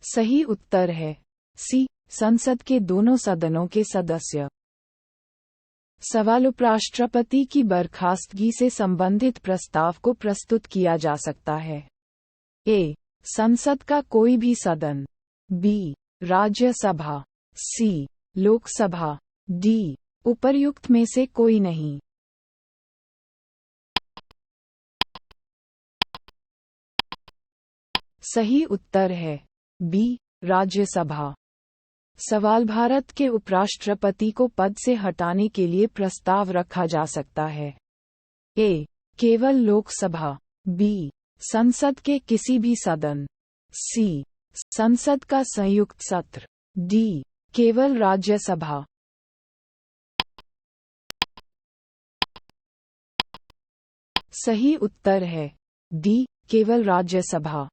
सही उत्तर है सी, संसद के दोनों सदनों के सदस्य। सवाल, उपराष्ट्रपति की बर्खास्तगी से संबंधित प्रस्ताव को प्रस्तुत किया जा सकता है? ए, संसद का कोई भी सदन, बी, राज्यसभा, सी, लोकसभा, डी, उपर्युक्त में से कोई नहीं। सही उत्तर है बी, राज्यसभा। सवाल, भारत के उपराष्ट्रपति को पद से हटाने के लिए प्रस्ताव रखा जा सकता है? ए, केवल लोकसभा, बी, संसद के किसी भी सदन, सी, संसद का संयुक्त सत्र, डी, केवल राज्यसभा। सही उत्तर है डी, केवल राज्यसभा।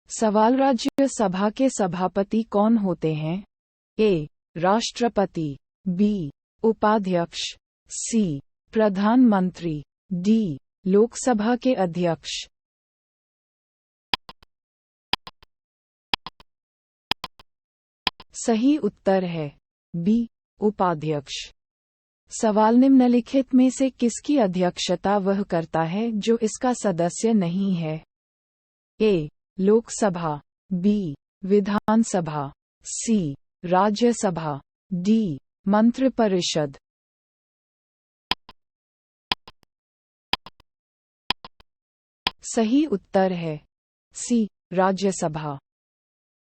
सवाल, राज्यसभा के सभापति कौन होते हैं? ए, राष्ट्रपति, बी, उपाध्यक्ष, सी, प्रधानमंत्री, डी, लोकसभा के अध्यक्ष। सही उत्तर है बी, उपाध्यक्ष। सवाल, निम्नलिखित में से किसकी अध्यक्षता वह करता है जो इसका सदस्य नहीं है? ए, लोकसभा, बी, विधानसभा, सी, राज्यसभा, डी, मंत्रिपरिषद। सही उत्तर है सी, राज्यसभा।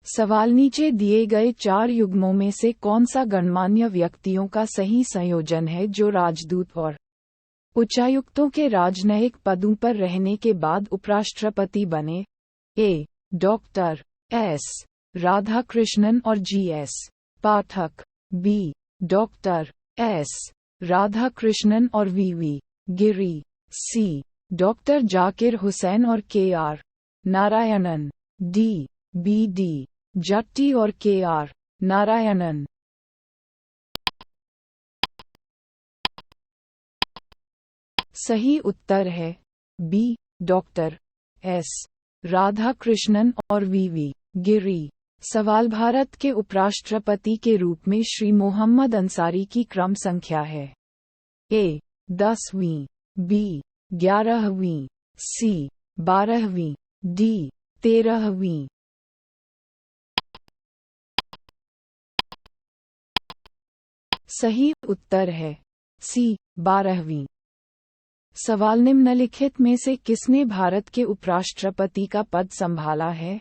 सवाल, नीचे दिए गए 4 युग्मों में से कौन सा गणमान्य व्यक्तियों का सही संयोजन है जो राजदूत और उच्चायुक्तों के राजनयिक पदों पर रहने के बाद उपराष्ट्रपति बने? ए, डॉक्टर एस राधाकृष्णन और G S. Pathak, B, doctor S Radhakrishnan और V. Giri, C, doctor Zakir Hussain और K R. Narayanan, D, B D. Jatti और के.आर. नारायणन। सही उत्तर है बी, डॉक्टर एस राधाकृष्णन और वी. गिरी। सवाल, भारत के उपराष्ट्रपति के रूप में श्री मोहम्मद अंसारी की क्रम संख्या है? ए, 10वीं, बी, 11वीं, सी, 12वीं, डी, 13वीं। सही उत्तर है सी, 12वीं। सवाल, निम्नलिखित में से किसने भारत के उपराष्ट्रपति का पद संभाला है?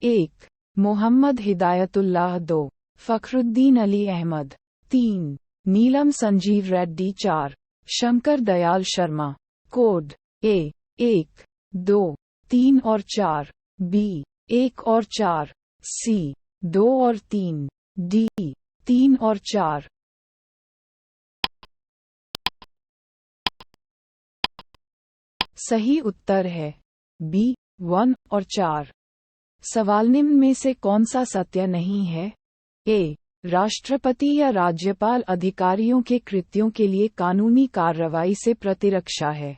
1, मोहम्मद हिदायतुल्लाह, 2, फखरुद्दीन अली अहमद, 3, नीलम संजीव रेड्डी, 4, शंकर दयाल शर्मा। कोड ए, 1, 2, 3 और 4, बी, 1 और 4, सी, 2 और 3, डी, 3 और 4। सही उत्तर है बी, 1 और 4। सवाल, निम्न में से कौन सा सत्य नहीं है? ए, राष्ट्रपति या राज्यपाल अधिकारियों के कृत्यों के लिए कानूनी कार्रवाई से प्रतिरक्षा है।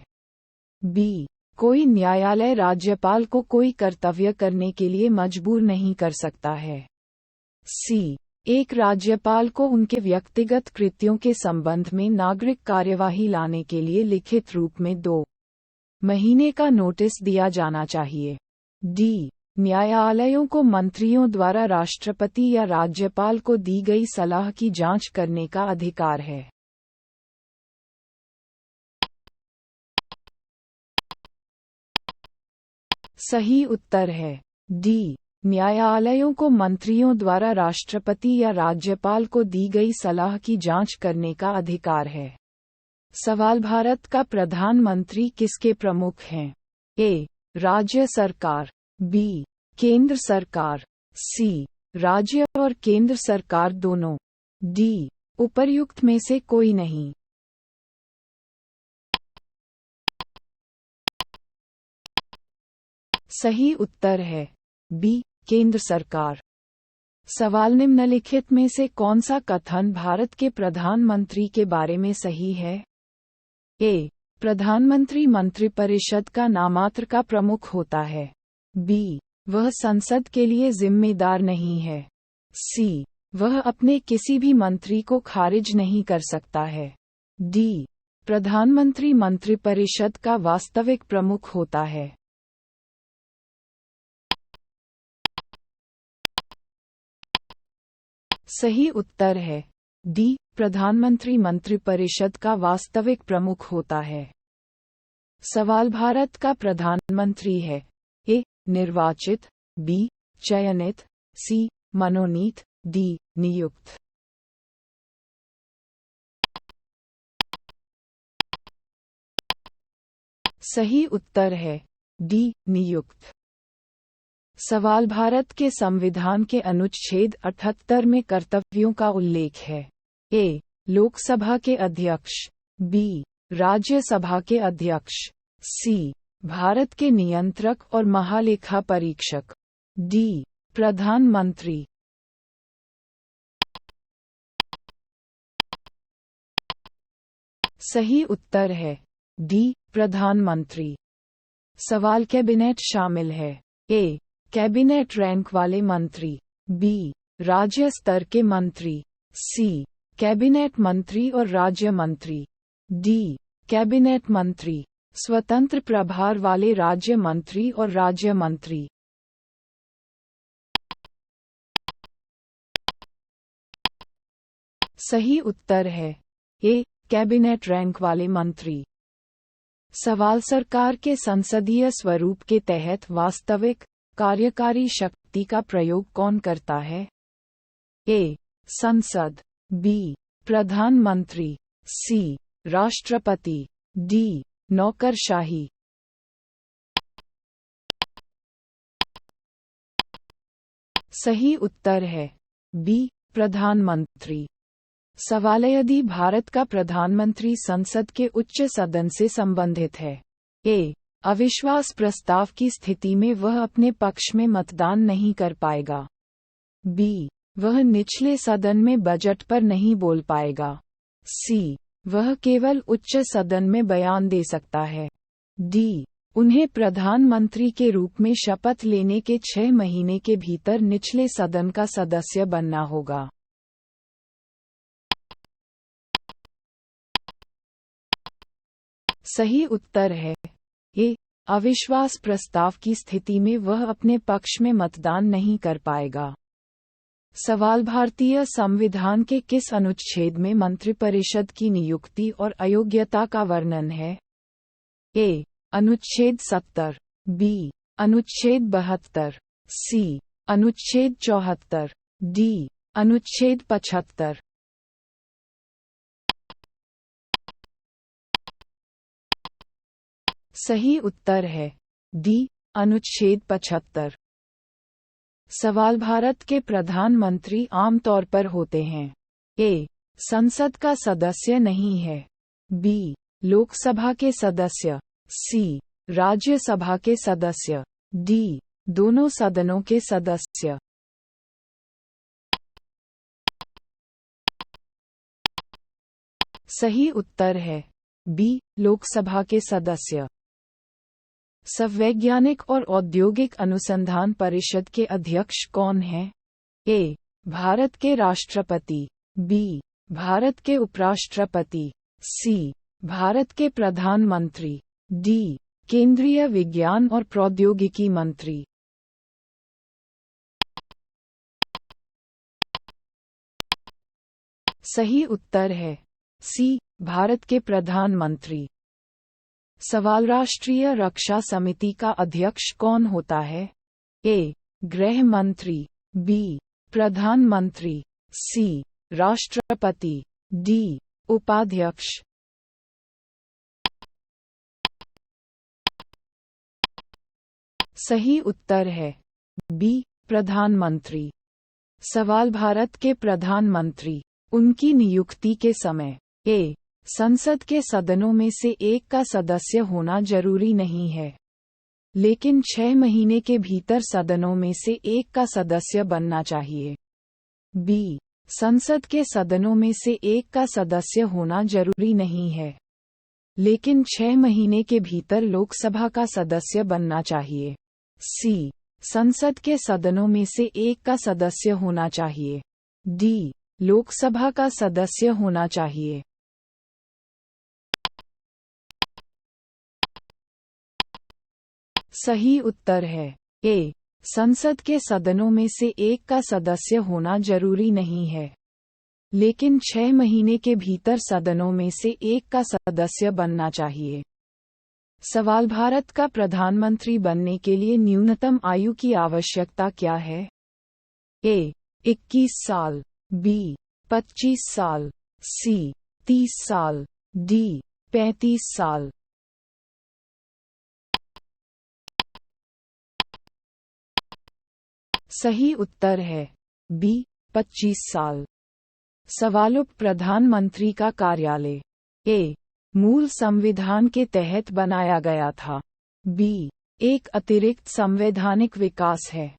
बी, कोई न्यायालय राज्यपाल को कोई कर्तव्य करने के लिए मजबूर नहीं कर सकता है। सी, एक राज्यपाल को उनके व्यक्तिगत कृत्यों के संबंध में नागरिक कार्यवाही लाने के लिए लिखित रूप में 2 महीने का नोटिस दिया जाना चाहिए। डी, न्यायालयों को मंत्रियों द्वारा राष्ट्रपति या राज्यपाल को दी गई सलाह की जांच करने का अधिकार है। सही उत्तर है डी, न्यायालयों को मंत्रियों द्वारा राष्ट्रपति या राज्यपाल को दी गई सलाह की जांच करने का अधिकार है। सवाल, भारत का प्रधानमंत्री किसके प्रमुख हैं? ए, राज्य सरकार, बी, केंद्र सरकार, सी, राज्य और केंद्र सरकार दोनों। डी, उपर्युक्त में से कोई नहीं। सही उत्तर है बी, केंद्र सरकार। सवाल निम्नलिखित में से कौन सा कथन भारत के प्रधानमंत्री के बारे में सही है? ए, प्रधानमंत्री मंत्रिपरिषद का नामात्र का प्रमुख होता है। बी, वह संसद के लिए जिम्मेदार नहीं है। सी, वह अपने किसी भी मंत्री को खारिज नहीं कर सकता है। डी, प्रधानमंत्री मंत्रिपरिषद का वास्तविक प्रमुख होता है। सही उत्तर है डी, प्रधानमंत्री मंत्रिपरिषद का वास्तविक प्रमुख होता है। सवाल भारत का प्रधानमंत्री है। ए, निर्वाचित। बी, चयनित। सी, मनोनीत। डी, नियुक्त। सही उत्तर है डी, नियुक्त। सवाल भारत के संविधान के अनुच्छेद 78 में कर्तव्यों का उल्लेख है। ए, लोकसभा के अध्यक्ष। बी, राज्यसभा के अध्यक्ष। सी, भारत के नियंत्रक और महालेखा परीक्षक। डी, प्रधानमंत्री। सही उत्तर है डी, प्रधानमंत्री। सवाल कैबिनेट शामिल है। ए, कैबिनेट रैंक वाले मंत्री। बी, राज्य स्तर के मंत्री। सी, कैबिनेट मंत्री और राज्य मंत्री। डी, कैबिनेट मंत्री, स्वतंत्र प्रभार वाले राज्य मंत्री और राज्य मंत्री। सही उत्तर है ए, कैबिनेट रैंक वाले मंत्री। सवाल सरकार के संसदीय स्वरूप के तहत वास्तविक कार्यकारी शक्ति का प्रयोग कौन करता है? ए, संसद। बी, प्रधानमंत्री। सी, राष्ट्रपति। डी, नौकरशाही। सही उत्तर है बी, प्रधानमंत्री। सवाल यदि भारत का प्रधानमंत्री संसद के उच्च सदन से संबंधित है। ए, अविश्वास प्रस्ताव की स्थिति में वह अपने पक्ष में मतदान नहीं कर पाएगा। बी, वह निचले सदन में बजट पर नहीं बोल पाएगा। सी, वह केवल उच्च सदन में बयान दे सकता है। डी, उन्हें प्रधानमंत्री के रूप में शपथ लेने के 6 महीने के भीतर निचले सदन का सदस्य बनना होगा। सही उत्तर है ए, अविश्वास प्रस्ताव की स्थिति में वह अपने पक्ष में मतदान नहीं कर पाएगा। सवाल भारतीय संविधान के किस अनुच्छेद में मंत्रिपरिषद की नियुक्ति और अयोग्यता का वर्णन है? ए, अनुच्छेद 70। बी, अनुच्छेद 72। सी, अनुच्छेद 74। डी, अनुच्छेद 75। सही उत्तर है डी, अनुच्छेद 75। सवाल भारत के प्रधानमंत्री आमतौर पर होते हैं। ए, संसद का सदस्य नहीं है। बी, लोकसभा के सदस्य। सी, राज्यसभा के सदस्य। डी, दोनों सदनों के सदस्य। सही उत्तर है बी, लोकसभा के सदस्य। संवैज्ञानिक और औद्योगिक अनुसंधान परिषद के अध्यक्ष कौन हैं? ए, भारत के राष्ट्रपति। बी, भारत के उपराष्ट्रपति। सी, भारत के प्रधानमंत्री। डी, केंद्रीय विज्ञान और प्रौद्योगिकी मंत्री। सही उत्तर है सी, भारत के प्रधानमंत्री। सवाल राष्ट्रीय रक्षा समिति का अध्यक्ष कौन होता है? ए, गृह मंत्री। बी, प्रधानमंत्री। सी, राष्ट्रपति। डी, उपाध्यक्ष। सही उत्तर है बी, प्रधानमंत्री। सवाल भारत के प्रधानमंत्री, उनकी नियुक्ति के समय। ए. संसद के सदनों में से एक का सदस्य होना जरूरी नहीं है, लेकिन 6 महीने के भीतर सदनों में से एक का सदस्य बनना चाहिए। बी. संसद के सदनों में से एक का सदस्य होना जरूरी नहीं है, लेकिन 6 महीने के भीतर लोकसभा का सदस्य बनना चाहिए। सी. संसद के सदनों में से एक का सदस्य होना चाहिए। डी. लोकसभा का सदस्य होना चाहिए। सही उत्तर है ए. संसद के सदनों में से एक का सदस्य होना जरूरी नहीं है, लेकिन 6 महीने के भीतर सदनों में से एक का सदस्य बनना चाहिए। सवाल भारत का प्रधानमंत्री बनने के लिए न्यूनतम आयु की आवश्यकता क्या है? ए. 21 साल, बी. 25 साल, सी. 30 साल, डी. 35 साल। सही उत्तर है बी. 25 साल। सवाल उप प्रधानमंत्री का कार्यालय ए. मूल संविधान के तहत बनाया गया था। बी. एक अतिरिक्त संवैधानिक विकास है।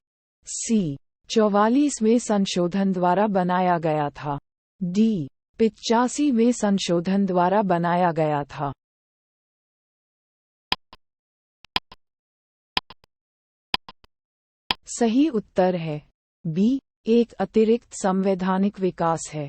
सी. 44वें संशोधन द्वारा बनाया गया था। डी. 85वें संशोधन द्वारा बनाया गया था। सही उत्तर है बी. एक अतिरिक्त संवैधानिक विकास है।